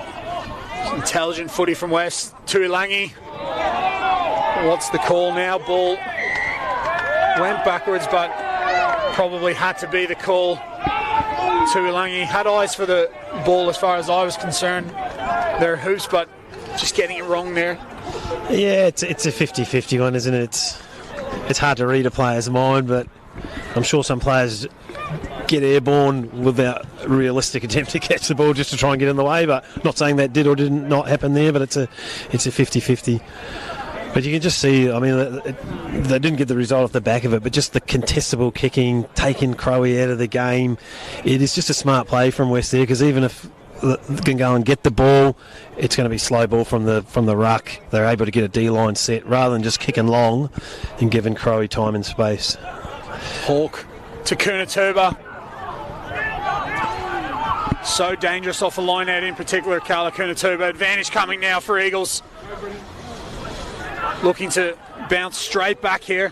Intelligent footy from West. Tuilangi. What's the call now? Ball went backwards, but probably had to be the call. Tuilangi had eyes for the ball as far as I was concerned. There are hoops, but just getting it wrong there. Yeah, it's a 50-50 one, isn't it? It's hard to read a player's mind, but I'm sure some players get airborne without a realistic attempt to catch the ball just to try and get in the way. But not saying that did or didn't not happen there, but it's a 50-50. But you can just see, I mean, they didn't get the result off the back of it, but just the contestable kicking, taking Crowe out of the game. It is just a smart play from West there, because even if can go and get the ball, it's going to be slow ball from the ruck. They're able to get a D-line set rather than just kicking long and giving Crowe time and space. Hawk to Kunatuba. So dangerous off the line out, in particular, Kala Kunatuba. Advantage coming now for Eagles. Looking to bounce straight back here.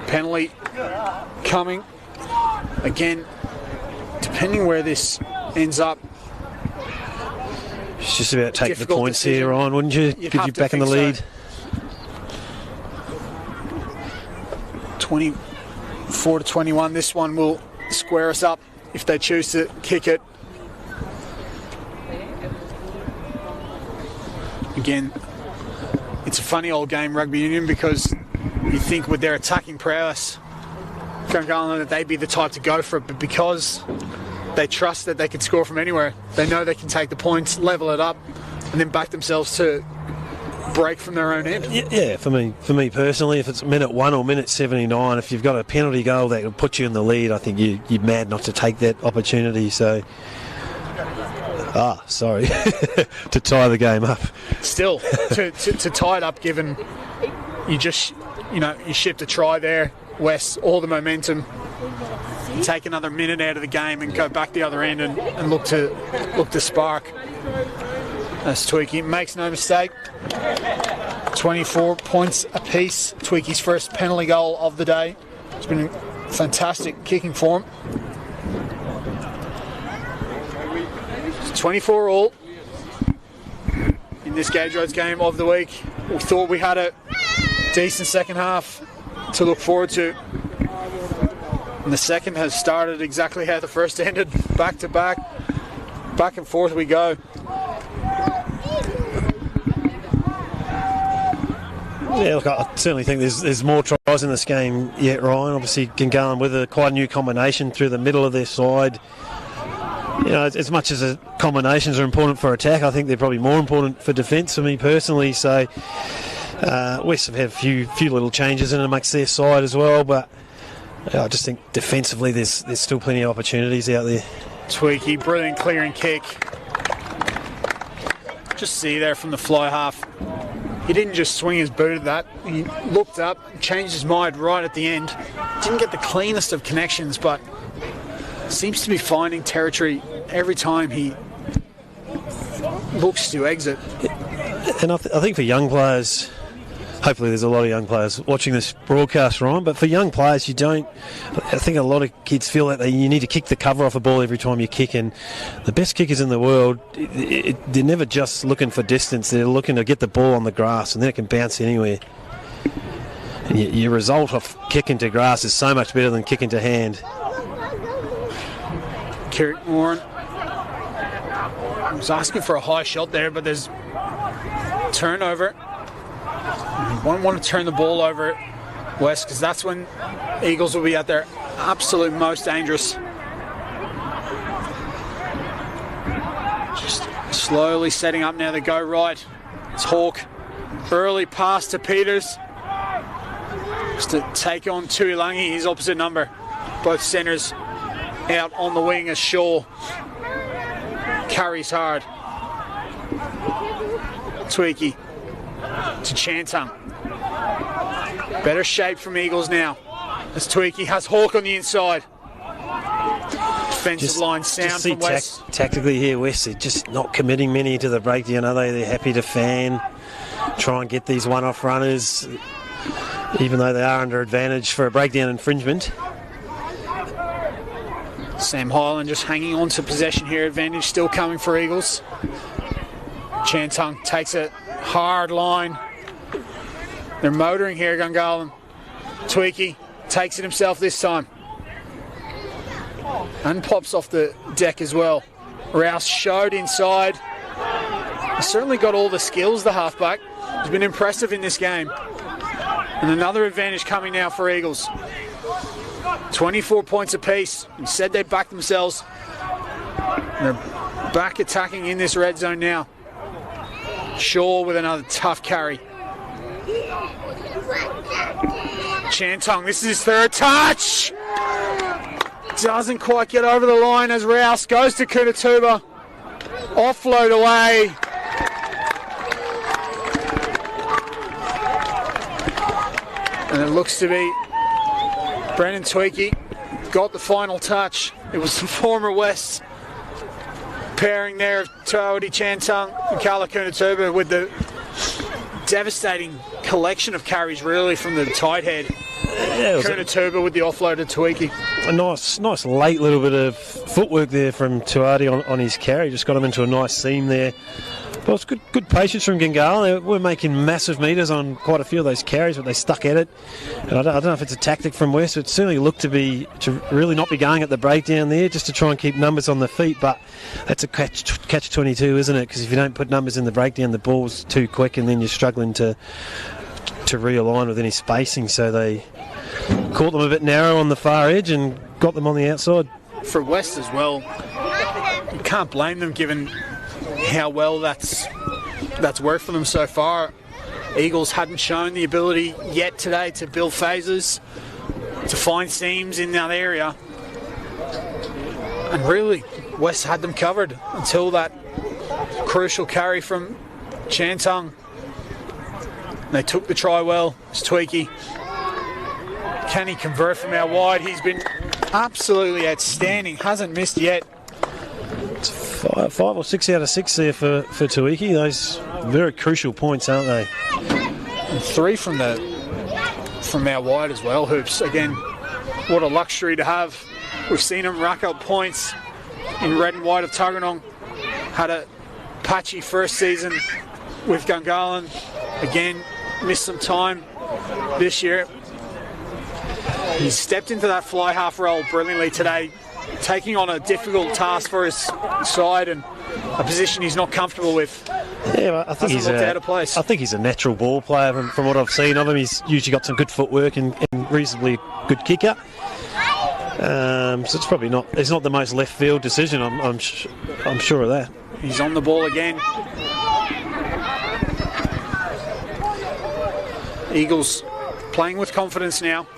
Penalty coming. Again, depending where this ends up. It's just about take the points here, Ryan, wouldn't you? Get you back in the lead. 24-21. This one will square us up if they choose to kick it. Again, it's a funny old game, rugby union, because you think with their attacking prowess, Gungahlin, that they'd be the type to go for it, but because they trust that they can score from anywhere, they know they can take the points, level it up, and then back themselves to break from their own end. Yeah, for me personally, if it's minute 1 or minute 79, if you've got a penalty goal that will put you in the lead, I think you're mad not to take that opportunity. So, sorry, to tie the game up. Still, to tie it up, given you shipped a try there, West, all the momentum. Take another minute out of the game and go back the other end and look to spark. As Tweaky makes no mistake, 24 points apiece. Tweaky's first penalty goal of the day. It's been a fantastic kicking form. 24 all in this Gage Roads game of the week. We thought we had a decent second half to look forward to. And the second has started exactly how the first ended. Back to back and forth we go. Yeah, look, I certainly think there's more tries in this game yet, Ryan. Obviously, Gungahlin with quite a new combination through the middle of their side. You know, as much as the combinations are important for attack, I think they're probably more important for defence for me personally. So West have had a few little changes in amongst their side as well, but I just think defensively there's still plenty of opportunities out there. Tweaky, brilliant clearing kick. Just see there from the fly half. He didn't just swing his boot at that. He looked up, changed his mind right at the end. Didn't get the cleanest of connections, but seems to be finding territory every time he looks to exit. And I think for young players, hopefully there's a lot of young players watching this broadcast, Ryan, but for young players, I think a lot of kids feel that you need to kick the cover off a ball every time you kick, and the best kickers in the world, they're never just looking for distance, they're looking to get the ball on the grass, and then it can bounce anywhere. And your result of kicking to grass is so much better than kicking to hand. Kieran Warren was asking for a high shot there, but there's turnover. You won't want to turn the ball over, West, because that's when Eagles will be at their absolute most dangerous. Just slowly setting up now to go right. It's Hawk. Early pass to Peters. Just to take on Tuilangi, his opposite number. Both centres out on the wing as Shaw carries hard. Tweaky to Chantung. Better shape from Eagles now as Tweaky has Hawk on the inside. Defensive line sound from West. Tactically here, West, they're just not committing many to the breakdown, are they? They're happy to fan, try and get these one-off runners, even though they are under advantage for a breakdown infringement. Sam Highland just hanging on to possession here. Advantage still coming for Eagles. Chantung takes a hard line. They're motoring here, Gungahlin. Tweaky takes it himself this time. And pops off the deck as well. Rouse showed inside. He's certainly got all the skills, the halfback. He's been impressive in this game. And another advantage coming now for Eagles. 24 points apiece. We said they backed themselves. And they're back attacking in this red zone now. Shaw with another tough carry. Chantong, this is his third touch. Doesn't quite get over the line as Rouse goes to Kunatuba. Offload away. And it looks to be Brendan Tweaky got the final touch. It was the former West pairing there of Taodi Chantong and Kala Kunatuba with the devastating collection of carries really from the tight head. Yeah, Kunatuba with the offload to Tweaky. A nice late little bit of footwork there from Tuati on his carry. Just got him into a nice seam there. Well, it's good patience from Gingala. They were making massive metres on quite a few of those carries, but they stuck at it. And I don't know if it's a tactic from West, but it certainly looked to really not be going at the breakdown there, just to try and keep numbers on the feet. But that's a catch-22, isn't it? Because if you don't put numbers in the breakdown, the ball's too quick, and then you're struggling to realign with any spacing. So they caught them a bit narrow on the far edge and got them on the outside. For West as well, you can't blame them given how well that's worked for them so far. Eagles hadn't shown the ability yet today to build phases, to find seams in that area. And really, West had them covered until that crucial carry from Chantong. They took the try well. It's Tweaky. Can he convert from out wide? He's been absolutely outstanding. Hasn't missed yet. It's 5 or 6 out of 6 there for Tuiki. Those very crucial points, aren't they? And 3 from out wide as well. Hoops again. What a luxury to have. We've seen him rack up points in red and white of Tuggeranong. Had a patchy first season with Gungahlin. Again, missed some time this year. He stepped into that fly half role brilliantly today, taking on a difficult task for his side and a position he's not comfortable with. Yeah, I think he's out of place. I think he's a natural ball player from what I've seen of him. He's usually got some good footwork and reasonably good kicker. So it's probably not. It's not the most left field decision. I'm sure of that. He's on the ball again. Eagles playing with confidence now.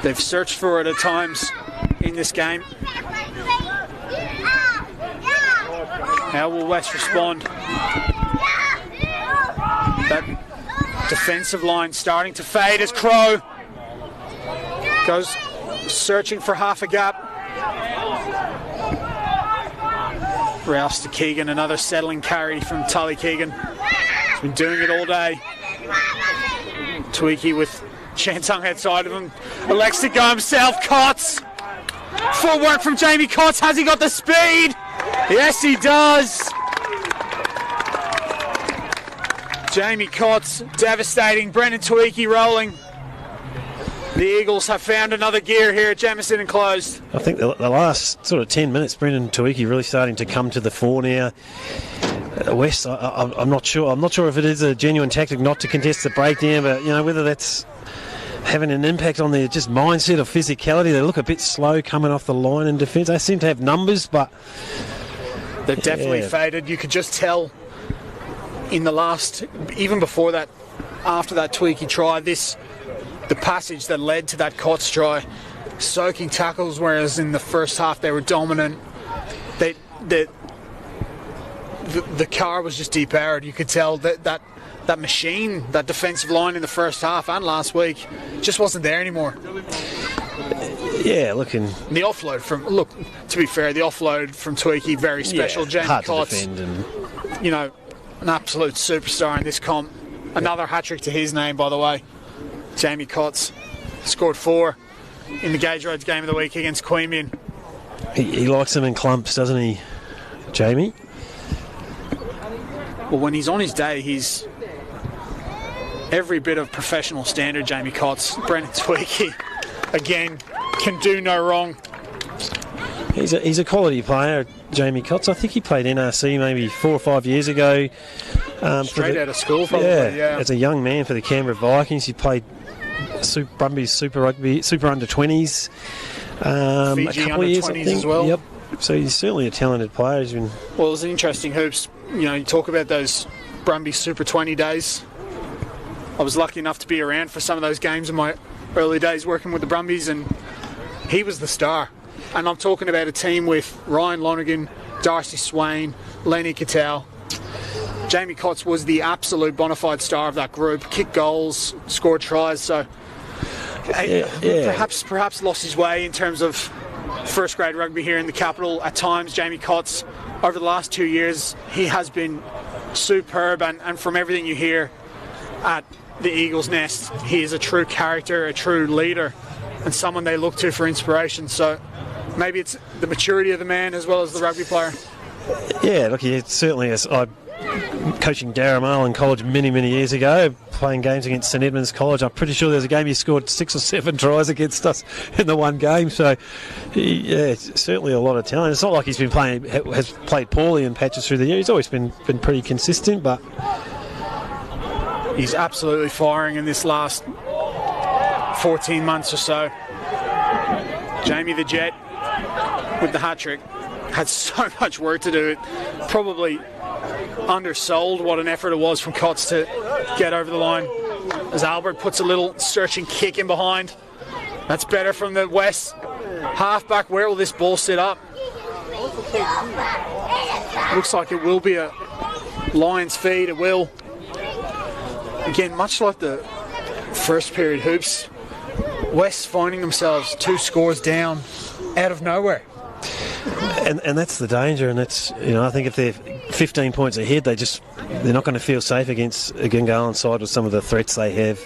They've searched for it at times in this game. How will West respond? That defensive line starting to fade as Crow goes searching for half a gap. Rouse to Keegan, another settling carry from Tully Keegan. He's been doing it all day. Tweaky with Chantong outside of him. Elects to go himself. Cots. Full work from Jamie Cots. Has he got the speed? Yes, he does. Jamie Cots devastating. Brendan Tweaky rolling. The Eagles have found another gear here at Jamison Enclosed. I think the last sort of 10 minutes, Brendan Tweaky really starting to come to the fore now. West, I'm not sure. I'm not sure if it is a genuine tactic not to contest the breakdown, but whether that's having an impact on their just mindset of physicality. They look a bit slow coming off the line in defence. They seem to have numbers, but they've definitely faded. You could just tell in the last, even before that, after that Tweaky try, the passage that led to that Cots try, soaking tackles, whereas in the first half they were dominant. The car was just depowered. You could tell that machine, that defensive line in the first half and last week, just wasn't there anymore. Yeah, looking. The offload to be fair, the offload from Tweaky, very special. Jamie hard Cots, to defend an absolute superstar in this comp. Another hat-trick to his name, by the way. Jamie Cots scored 4 in the Gage Roads game of the week against Queanbeyan. He likes them in clumps, doesn't he, Jamie? Well, when he's on his day, he's every bit of professional standard, Jamie Cots. Brendan Tweaky, again, can do no wrong. He's a quality player. Jamie Cotts. I think he played NRC maybe 4 or 5 years ago. Straight out of school, probably. Yeah, as a young man for the Canberra Vikings, he played Brumbies Super Rugby, Super Under 20s. Fiji a couple under of years, 20s I think. as well. Yep. So he's certainly a talented player. He's been... Well, it was an interesting hoops. You talk about those Brumbies Super 20 days. I was lucky enough to be around for some of those games in my early days working with the Brumbies, and he was the star. And I'm talking about a team with Ryan Lonergan, Darcy Swain, Lenny Cattell. Jamie Cotts was the absolute bona fide star of that group. Kicked goals, scored tries. So perhaps lost his way in terms of first grade rugby here in the capital at times. Jamie Cotts, over the last 2 years, he has been superb, and from everything you hear at the Eagles Nest, he is a true character, a true leader, and someone they look to for inspiration. So maybe it's the maturity of the man as well as the rugby player. Yeah, look, he certainly is. I coaching Darramale in college many, many years ago, playing games against St Edmunds College. I'm pretty sure there's a game he scored 6 or 7 tries against us in the one game. So, certainly a lot of talent. It's not like has played poorly in patches through the year. He's always been pretty consistent, but he's absolutely firing in this last 14 months or so. Jamie the Jet with the hat-trick had so much work to do. It probably undersold what an effort it was from Cotts to get over the line, as Albert puts a little searching kick in behind. That's better from the West halfback. Where will this ball sit up? Looks like it will be a Lions feed. It will. Again, much like the first period hoops, West finding themselves 2 scores down out of nowhere. And that's the danger, and it's, I think if they're 15 points ahead, they're not going to feel safe against a Gungahlin side with some of the threats they have.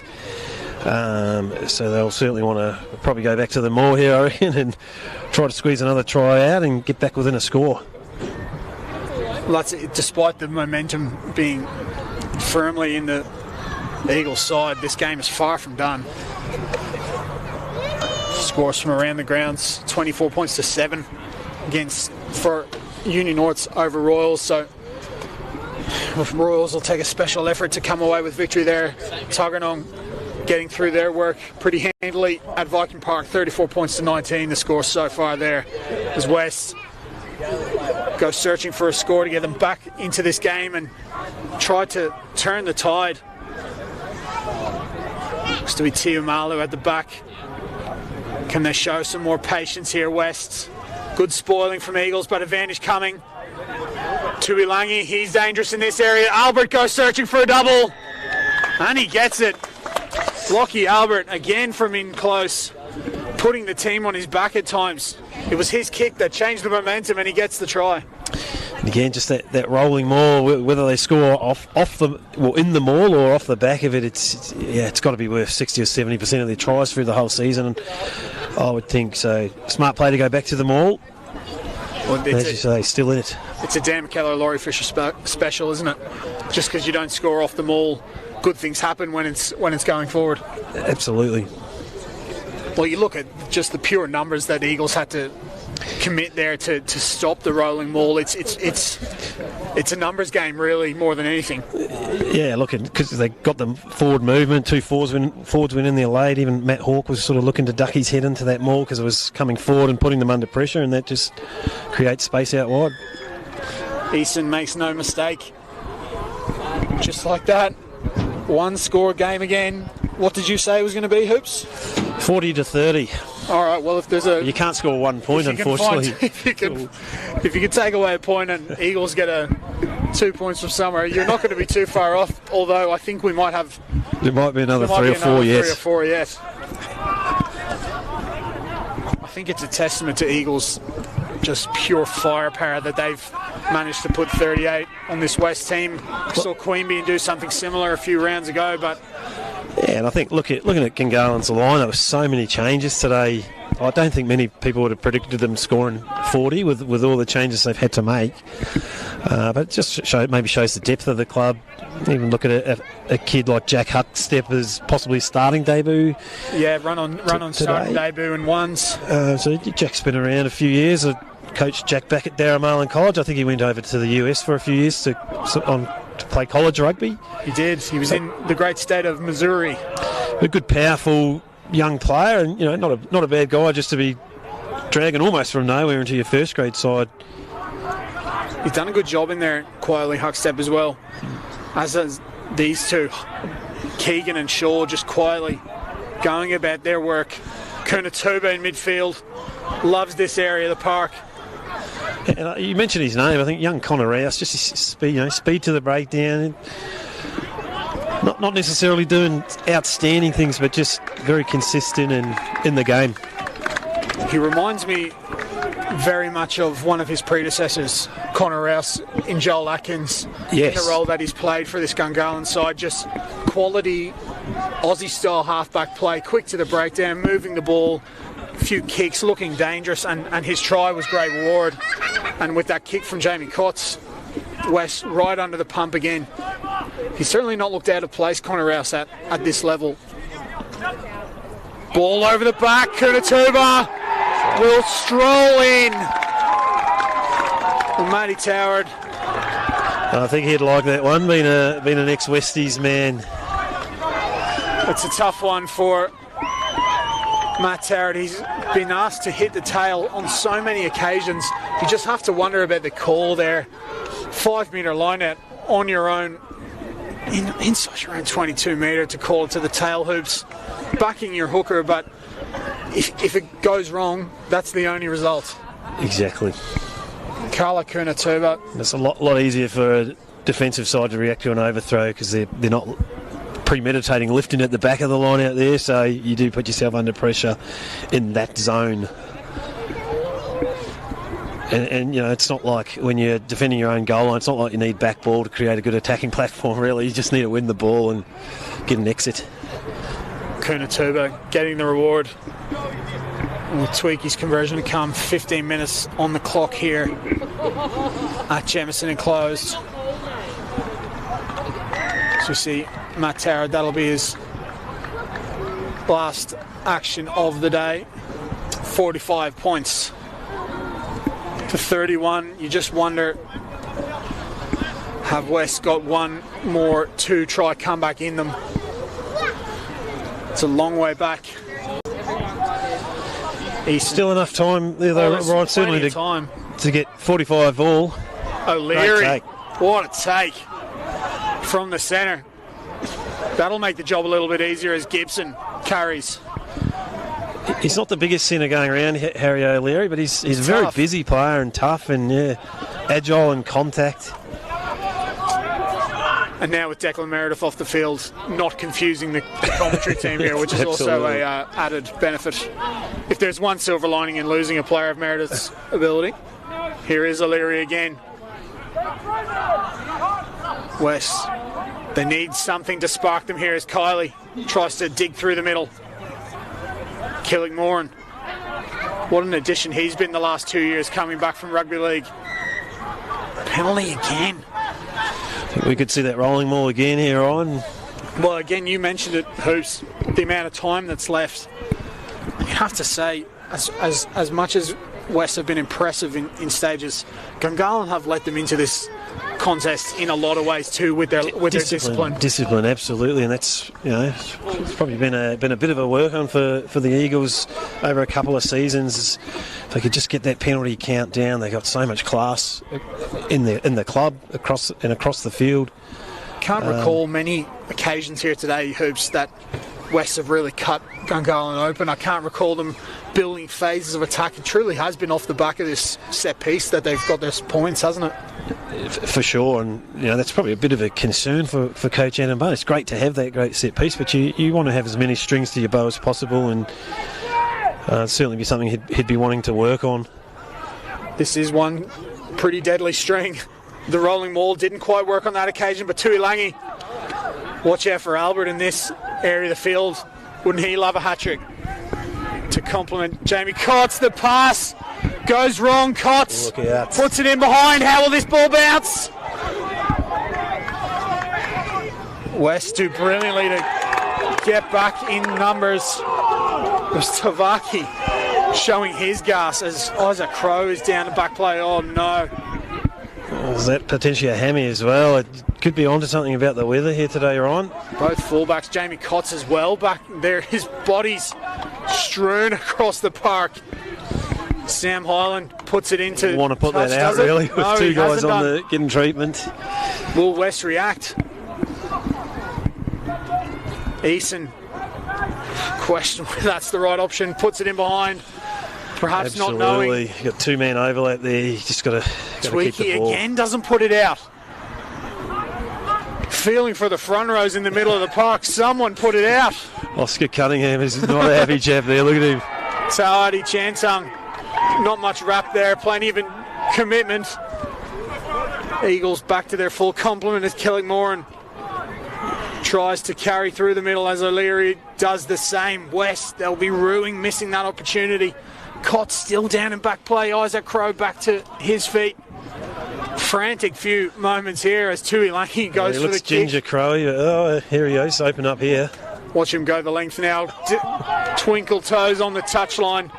So they'll certainly want to probably go back to the maul here, I reckon, and try to squeeze another try out and get back within a score. Well, despite the momentum being firmly in the Eagles side, this game is far from done. Scores from around the grounds, 24 points to 7 for Union Norths over Royals. So Royals will take a special effort to come away with victory there. Tuggeranong getting through their work pretty handily at Viking Park, 34 points to 19. The score so far there as West go searching for a score to get them back into this game and try to turn the tide. Looks to be Tiumalu at the back. Can they show some more patience here, West? Good spoiling from Eagles, but advantage coming. Tuilangi, he's dangerous in this area. Albert goes searching for a double, and he gets it. Lockie Albert, again from in close, putting the team on his back at times. It was his kick that changed the momentum, and he gets the try. And again, just that rolling maul, whether they score in the maul or off the back of it, it's got to be worth 60 or 70% of their tries through the whole season. And I would think so. Smart play to go back to the maul. Well, as you say, still in it. It's a Dan McKellar, Laurie Fisher special, isn't it? Just because you don't score off the maul, good things happen when it's going forward. Absolutely. Well, you look at just the pure numbers that Eagles had to commit there to stop the rolling maul. It's a numbers game, really, more than anything. Yeah, look, because they got the forward movement, 2 forwards went in there late. Even Matt Hawke was sort of looking to duck his head into that maul because it was coming forward and putting them under pressure, and that just creates space out wide. Easton makes no mistake. Just like that, 1 score game again. What did you say it was going to be, Hoops? 40-30. All right. Well, if there's you can't score 1 point, unfortunately. If you could take away a point and Eagles get 2 points from somewhere, you're not going to be too far off. Although I think we might have. There might be another 3 or 4 yet. 3 or 4 yet. I think it's a testament to Eagles' just pure firepower that they've managed to put 38 on this West team. We saw Queanbeyan do something similar a few rounds ago, but. Yeah, and I think looking at Gungahlins' line, there were so many changes today. I don't think many people would have predicted them scoring 40 with all the changes they've had to make. But it just maybe shows the depth of the club. Even look at a kid like Jack Hutt step as possibly starting debut. Yeah, run on starting debut in ones. So Jack's been around a few years. coached Jack back at Darramarlin College. I think he went over to the US for a few years to play college rugby. He did. He was in the great state of Missouri. A good, powerful young player, and not a bad guy just to be dragging almost from nowhere into your first grade side. He's done a good job in there quietly, Huckstep, as well. As has these two, Keegan and Shaw, just quietly going about their work. Kunatuba in midfield loves this area of the park. And you mentioned his name. I think young Connor Rouse, just his speed, speed to the breakdown. Not necessarily doing outstanding things, but just very consistent and in the game. He reminds me very much of one of his predecessors, Connor Rouse, in Joel Atkins. Yes. In the role that he's played for this Gungahlin side. Just quality Aussie-style halfback play, quick to the breakdown, moving the ball, a few kicks, looking dangerous, and his try was great reward. And with that kick from Jamie Cotts, West right under the pump again. He's certainly not looked out of place, Connor Rouse, at this level. Ball over the back, Kunatuba will stroll in. And Matty Toward. I think he'd like that one, being an ex-Westies man. It's a tough one for Matt Toward. He's been asked to hit the tail on so many occasions. You just have to wonder about the call there. 5 metre line out on your own inside your own 22 metre to call it to the tail hoops, backing your hooker, but if it goes wrong, that's the only result. Exactly. Carla Kunatuba. It's a lot easier for a defensive side to react to an overthrow because they're not premeditating lifting at the back of the line out there, so you do put yourself under pressure in that zone. And it's not like when you're defending your own goal line, it's not like you need back ball to create a good attacking platform, really. You just need to win the ball and get an exit. Kunatuba getting the reward. We'll tweak his conversion to come. 15 minutes on the clock here at Jamison Enclosed. So we see Matt Toward, that'll be his last action of the day. 45 points to 31. You just wonder, have West got one more two-try comeback in them? It's a long way back. Still enough time there, though, Ryan, certainly to get 45 all. O'Leary, what a take from the centre. That'll make the job a little bit easier as Gibson carries. He's not the biggest centre going around, Harry O'Leary, but he's a very busy player and tough and agile and contact. And now with Declan Meredith off the field, not confusing the commentary team here, which is also a added benefit. If there's one silver lining in losing a player of Meredith's ability, here is O'Leary again. West, they need something to spark them here as Kylie tries to dig through the middle. Killingmoran, what an addition he's been the last 2 years coming back from rugby league. Penalty again. I think we could see that rolling maul again here on. Well, again, you mentioned it, Hoops, the amount of time that's left. You have to say, as much as West have been impressive in stages, Gungahlin have let them into this contest in a lot of ways too with their discipline. Discipline, absolutely, and that's it's probably been a bit of a work on for the Eagles over a couple of seasons. If they could just get that penalty count down, they got so much class in the club across the field. Can't recall many occasions here today, Hoops, that West have really cut Gungahlin open. I can't recall them building phases of attack. It truly has been off the back of this set piece that they've got their points, hasn't it? For sure, and that's probably a bit of a concern for Coach Adam Bow. It's great to have that great set piece, but you want to have as many strings to your bow as possible, and certainly be something he'd be wanting to work on. This is one pretty deadly string. The rolling maul didn't quite work on that occasion, but Tuilangi, watch out for Albert in this area of the field. Wouldn't he love a hat-trick? To compliment Jamie Cotts, the pass goes wrong. Cotts puts it in behind. How will this ball bounce? West do brilliantly to get back in numbers. It was Tavaki showing his gas as Isaac Crowe is down the back play. Oh no. Is that potentially a hammy as well? It could be onto something about the weather here today, Ryan. Both fullbacks, Jamie Cotts as well, back there. His body's strewn across the park. Sam Hyland puts it into. Want to put touch, that out really with no, two guys on done. the getting treatment. Will West react? Eason, question whether that's the right option. Puts it in behind. Perhaps Absolutely. not knowing. You got two-man overlap there. You just got to keep the Tweaky ball. again doesn't put it out. Feeling for the front rows in the middle of the park. Someone put it out. Oscar Cunningham is not a happy chap there. Look at him. Tawadi Chantung, not much wrap there. Plenty of commitment. Eagles back to their full complement as Kelly-Moran tries to carry through the middle as O'Leary does the same. West, they'll be ruining, missing that opportunity. Cott still down in back play. Isaac Crowe back to his feet. Frantic few moments here as Tui Langi goes He for looks the kick. Ginger Crow. Oh, here he goes. Open up here. Watch him go the length now. Twinkle toes on the touchline.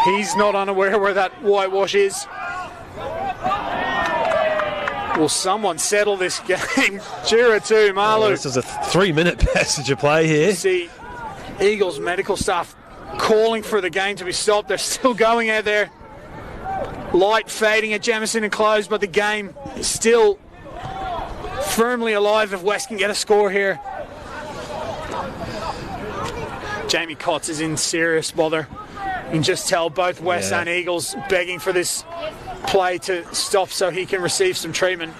He's not unaware where that whitewash is. Will someone settle this game? Jura 2, Malu. This is a 3-minute passage of play here. See Eagles medical staff calling for the game to be stopped. They're still going out there. Light fading at Jamison and close, but the game is still firmly alive if West can get a score here. Jamie Cotts is in serious bother. You can just tell both West and Eagles begging for this play to stop so he can receive some treatment.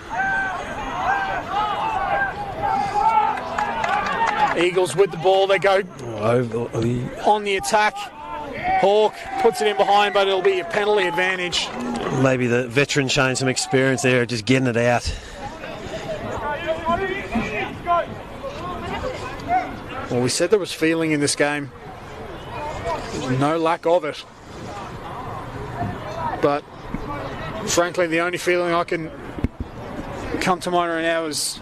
Eagles with the ball, they go on the attack. Hawk puts it in behind, but it'll be a penalty advantage. Maybe the veteran showing some experience there, just getting it out. Well, we said there was feeling in this game. No lack of it. But frankly, the only feeling I can come to mind right now is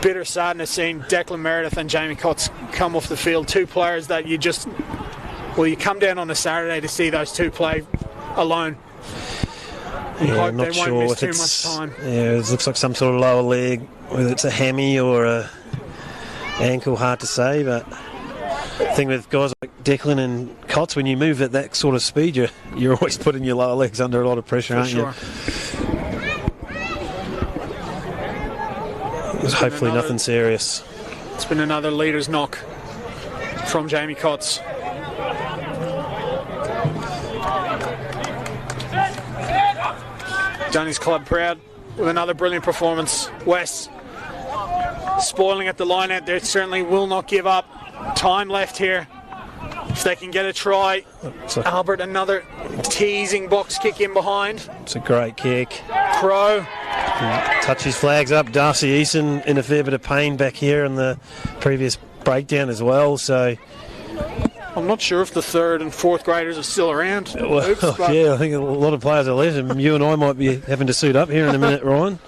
bitter sadness seeing Declan Meredith and Jamie Cotts come off the field. Two players that you just, well, you come down on a Saturday to see those two play alone. You hope I'm not they won't sure miss if too it's. much time. Yeah, it looks like some sort of lower leg, whether it's a hammy or a ankle, hard to say. But the thing with guys like Declan and Cotts, when you move at that sort of speed, you're always putting your lower legs under a lot of pressure, aren't you? Hopefully nothing serious. It's been another leader's knock from Jamie Cotts. Done his club proud with another brilliant performance. West spoiling at the line out there, certainly will not give up. Time left here. If they can get a try. Albert, another teasing box kick in behind. It's a great kick. Crow. Touch his flags up. Darcy Eason in a fair bit of pain back here in the previous breakdown as well. So I'm not sure if the third and fourth graders are still around. well, yeah, I think a lot of players are left, and you and I might be having to suit up here in a minute, Ryan.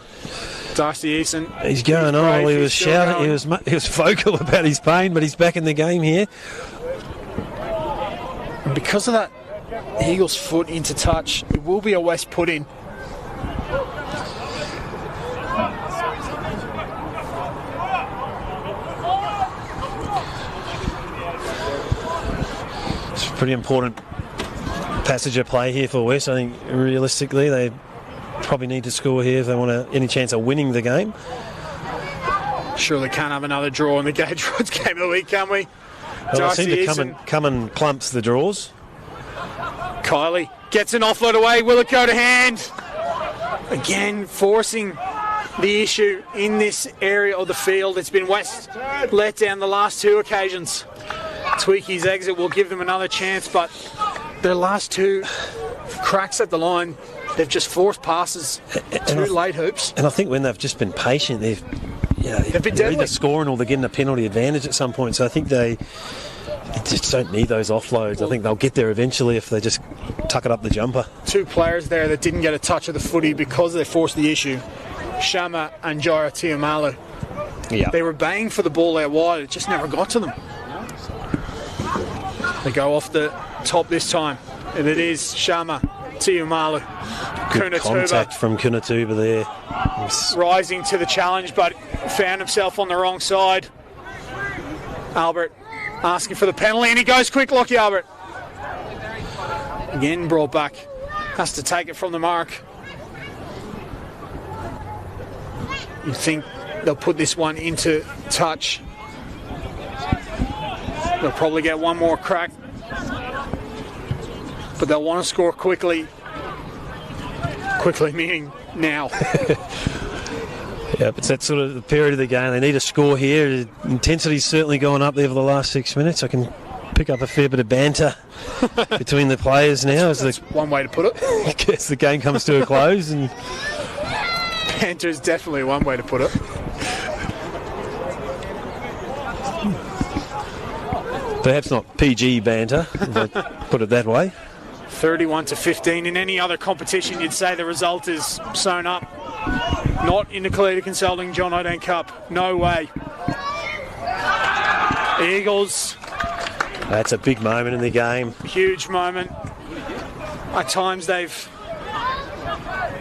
Darcy Eason. He's going on. brave, He was he's still shouting. going. He was vocal about his pain, but he's back in the game here. And because of that Eagles' foot into touch, it will be a West put in. It's a pretty important passage of play here for West. I think realistically they probably need to score here if they want any chance of winning the game. Surely can't have another draw in the Gage Roads game of the week, can we? Well, they seem to Eason. come and clumps the draws. Kylie gets an offload away. Will it go to hand? Again, forcing the issue in this area of the field. It's been West let down the last two occasions. Tweaky's exit will give them another chance, but their last two cracks at the line, they've just forced passes. Two late hoops. And I think when they've just been patient, they've been they're deadly. either scoring or they're getting a penalty advantage at some point. So I think they just don't need those offloads. I think they'll get there eventually if they just tuck it up the jumper. Two players there that didn't get a touch of the footy because they forced the issue. Shama and Jara Tiamalu. Yeah. They were baying for the ball out wide. It just never got to them. They go off the top this time. And it is Shama Tiumalu. Good contact from Kunatuba there. Rising to the challenge, but found himself on the wrong side. Albert asking for the penalty, and he goes quick, Lockie Albert. Again brought back. Has to take it from the mark. You think they'll put this one into touch. They'll probably get one more crack. But they'll want to score quickly. Quickly meaning now. Yeah, it's that sort of the period of the game. They need a score here. The intensity's certainly gone up there for the last 6 minutes. I can pick up a fair bit of banter between the players now. That's one way to put it. As the game comes to a close. And banter is definitely one way to put it. Perhaps not PG banter, if I put it that way. 31-15. In any other competition, you'd say the result is sewn up. Not in the Kalita Consulting John O'Dane Cup. No way. The Eagles. That's a big moment in the game. Huge moment. At times they've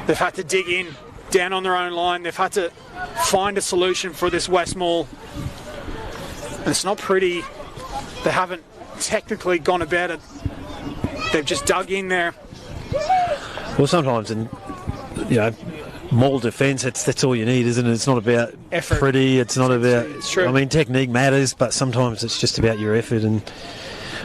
had to dig in, down on their own line. They've had to find a solution for this West Mall. And it's not pretty. They haven't technically gone about it. They've just dug in there. Well, sometimes, Mall defence, that's all you need, isn't it? It's not about effort. Pretty, it's not about... It's true. I mean, technique matters, but sometimes it's just about your effort, and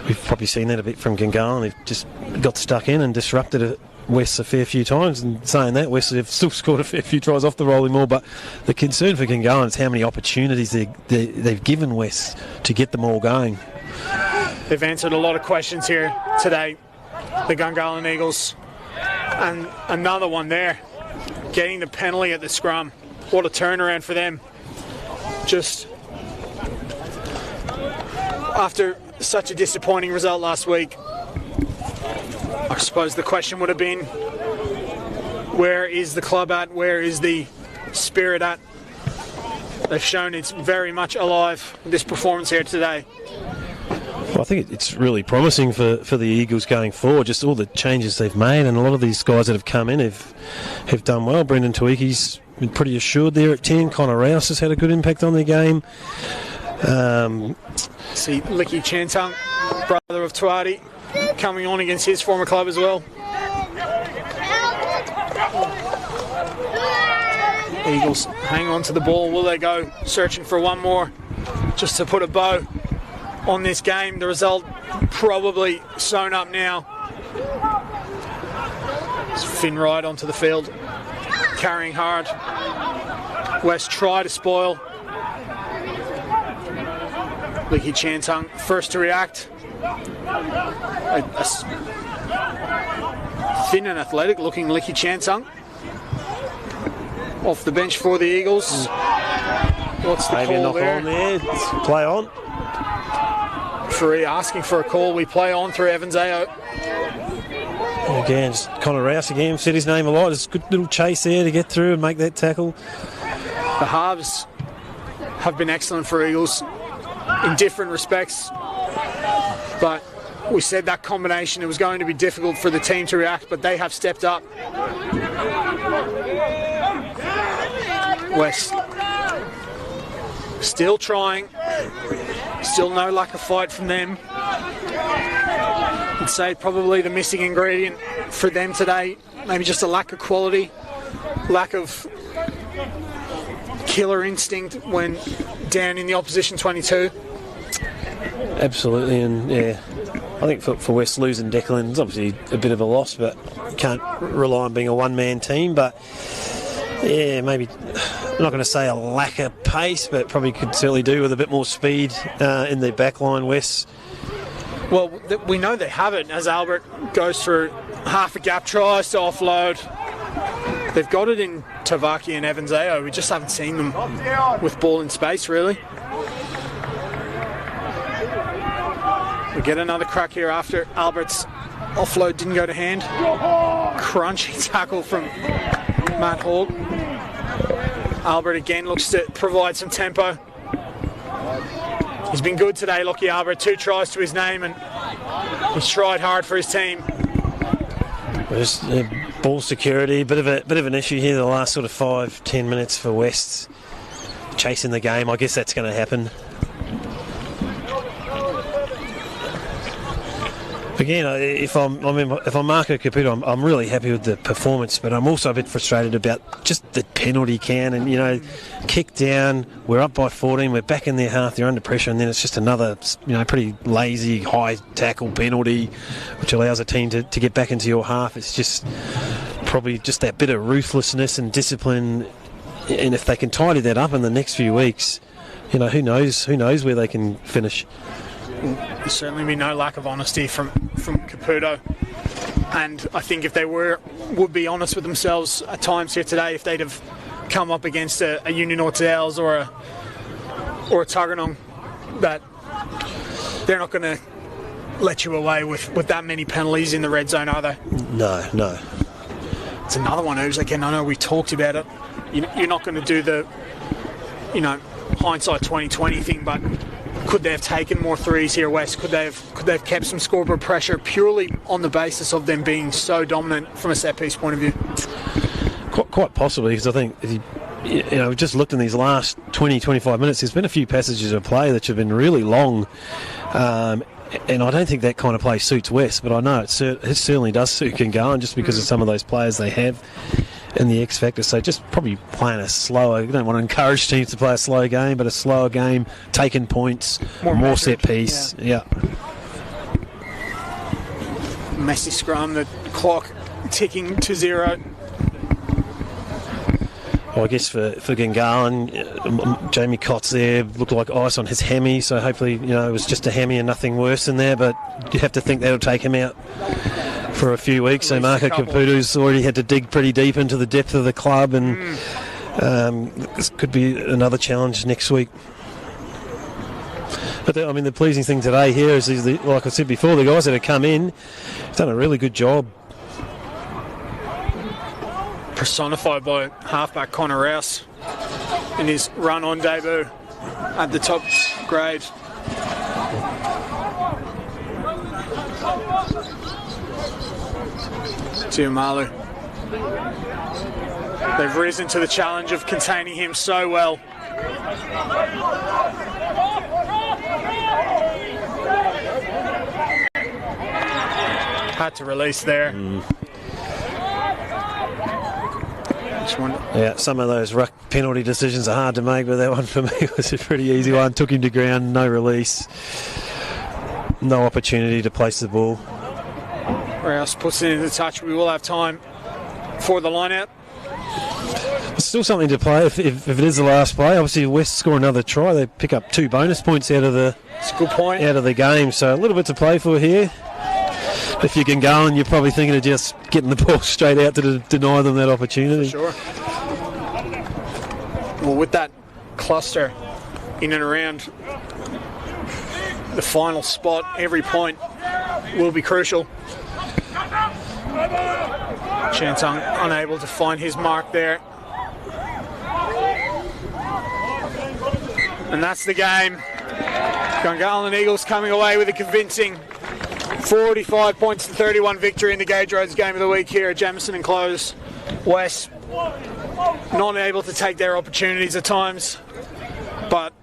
we've probably seen that a bit from Gungahlin. They've just got stuck in and disrupted West a fair few times, and saying that, West have still scored a fair few tries off the rolling Mall, but the concern for Gungahlin is how many opportunities they've given West to get them all going. They've answered a lot of questions here today, the Gungahlin Eagles. And another one there, getting the penalty at the scrum. What a turnaround for them. Just after such a disappointing result last week, I suppose the question would have been, where is the club at? Where is the spirit at? They've shown it's very much alive, this performance here today. Well, I think it's really promising for the Eagles going forward, just all the changes they've made, and a lot of these guys that have come in have done well. Brendan Tuiki's been pretty assured there at 10. Connor Rouse has had a good impact on their game. See Licky Chantung, brother of Tuati, coming on against his former club as well. Eagles hang on to the ball. Will they go searching for one more just to put a bow on this game? The result probably sewn up now. It's Finn Wright onto the field, carrying hard. West try to spoil. Licky Chantung first to react. A thin and athletic looking Licky Chantung off the bench for the Eagles. What's the maybe call knock there? on there. Play on. Referee asking for a call. We play on through Evans AO. Again, just Connor Rouse again, said his name a lot. It's a good little chase there to get through and make that tackle. The halves have been excellent for Eagles in different respects, but we said that combination, it was going to be difficult for the team to react, but they have stepped up. West still trying, still no lack of fight from them. I'd say probably the missing ingredient for them today, maybe just a lack of quality, lack of killer instinct when down in the opposition 22. Absolutely, and yeah, I think for West losing Declan is obviously a bit of a loss, but can't rely on being a one-man team. But yeah, maybe I'm not going to say a lack of pace, but probably could certainly do with a bit more speed in the back line, West. Well, we know they have it as Albert goes through half a gap, tries to offload. They've got it in Tavaki and Evans AO. We just haven't seen them with ball in space, really. We get another crack here after Albert's offload didn't go to hand. Crunching tackle from Matt Hogg. Albert again looks to provide some tempo. He's been good today, Lockie Albert. 2 tries to his name, and he's tried hard for his team. Just ball security, bit of an issue here the last sort of 5-10 minutes for West. Chasing the game, I guess that's going to happen. Again, if I'm Marco Caputo, I'm really happy with the performance, but I'm also a bit frustrated about just the penalty count. And kick down, we're up by 14, we're back in their half, they're under pressure, and then it's just another pretty lazy high tackle penalty, which allows a team to get back into your half. It's just probably just that bit of ruthlessness and discipline, and if they can tidy that up in the next few weeks, who knows where they can finish. There's certainly been no lack of honesty from Caputo, and I think if they would be honest with themselves at times here today, if they'd have come up against a Union Ortels or a Tuggeranong, that they're not going to let you away with that many penalties in the red zone, are they? No. It's another one who's, again, I know we talked about it, you're not going to do the hindsight 2020 thing, but could they have taken more threes here, West? Could they have kept some scoreboard pressure purely on the basis of them being so dominant from a set piece point of view? Quite possibly, because I think we've just looked in these last 20-25 minutes. There's been a few passages of play that have been really long, and I don't think that kind of play suits West. But I know it certainly does suit Gungahlin, just because of some of those players they have in the X Factor. So just probably playing a slower, you don't want to encourage teams to play a slow game, but a slower game, taking points, more set piece. Yeah. Messy scrum, the clock ticking to 0. Well, I guess for Gungahlin, Jamie Cott's there, looked like ice on his hammy, so hopefully it was just a hammy and nothing worse in there, but you have to think that'll take him out for a few weeks. So Marco Caputo's already had to dig pretty deep into the depth of the club, and this could be another challenge next week. But the pleasing thing today here is like I said before, the guys that have come in have done a really good job. Personified by halfback Connor Rouse in his run-on debut at the top grade. Tiumalu. They've risen to the challenge of containing him so well. Had to release there. Yeah, some of those ruck penalty decisions are hard to make, but that one for me was a pretty easy one. Took him to ground, no release, no opportunity to place the ball. Rouse puts it into touch. We will have time for the line out. There's still something to play if it is the last play. Obviously, West score another try. They pick up 2 bonus points out of the game. So a little bit to play for here. If you're Gungahlin, you're probably thinking of just getting the ball straight out to deny them that opportunity. For sure. Well, with that cluster in and around the final spot, every point will be crucial. Chantung unable to find his mark there. And that's the game. Gungahlin Eagles coming away with a convincing 45 points to 31 victory in the Gage Roads game of the week here at Jamison and Close. West not able to take their opportunities at times, but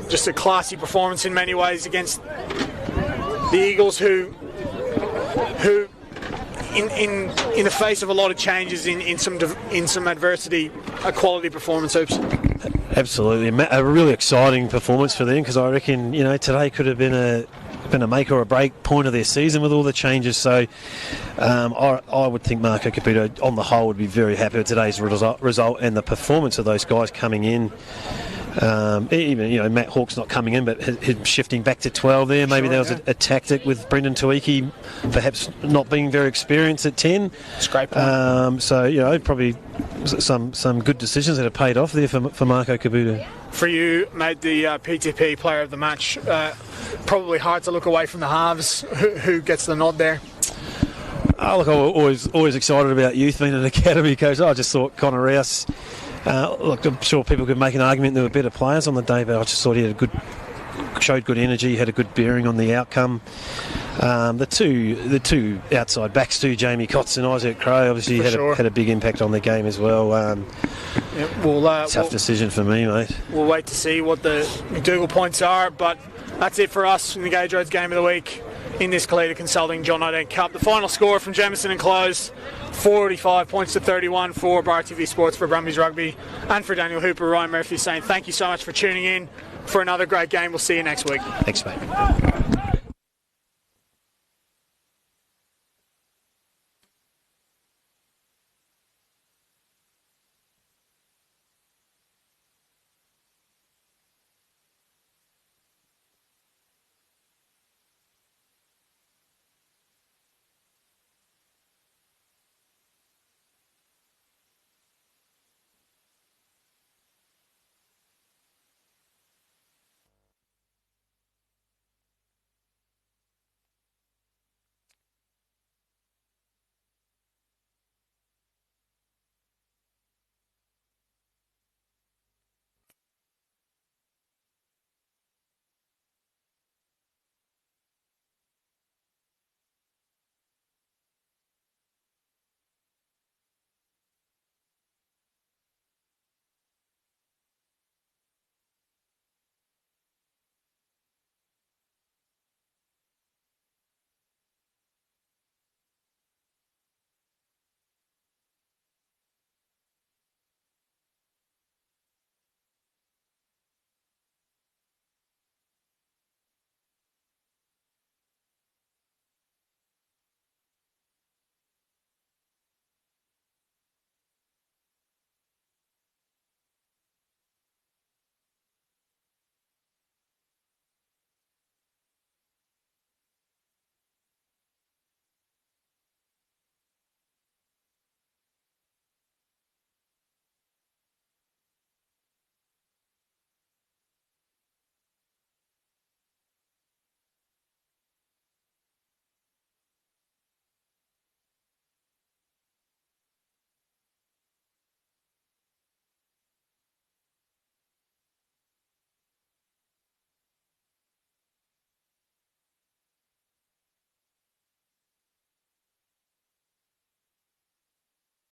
just a classy performance in many ways against the Eagles, who in the face of a lot of changes in some adversity, a quality performance, Hoops. Absolutely, a really exciting performance for them, because I reckon today could have been a make or a break point of their season with all the changes. So I would think Marco Caputo on the whole would be very happy with today's result and the performance of those guys coming in. Even Matt Hawke's not coming in, but him shifting back to 12 there. Maybe there was a tactic with Brendan Tuiki perhaps not being very experienced at 10. It's a great point. So probably some good decisions that have paid off there for Marco Caputo. For you, made the PTP player of the match. Probably hard to look away from the halves. Who gets the nod there? Look, I'm always excited about youth being an academy coach. I just thought Connor Rouse. Look, I'm sure people could make an argument there were better players on the day, but I just thought he had a showed good energy, had a good bearing on the outcome. The two outside backs too, Jamie Cotts and Isaac Crowe, obviously had a big impact on the game as well. Tough decision for me, mate. We'll wait to see what the McDougall points are, but that's it for us in the Gage Roads Game of the Week in this Kalita Consulting John Nodine Cup. The final score from Jamison and Close, 45 points to 31 for Bar TV Sports, for Brumbies Rugby, and for Daniel Hooper. Ryan Murphy saying thank you so much for tuning in for another great game. We'll see you next week. Thanks, mate.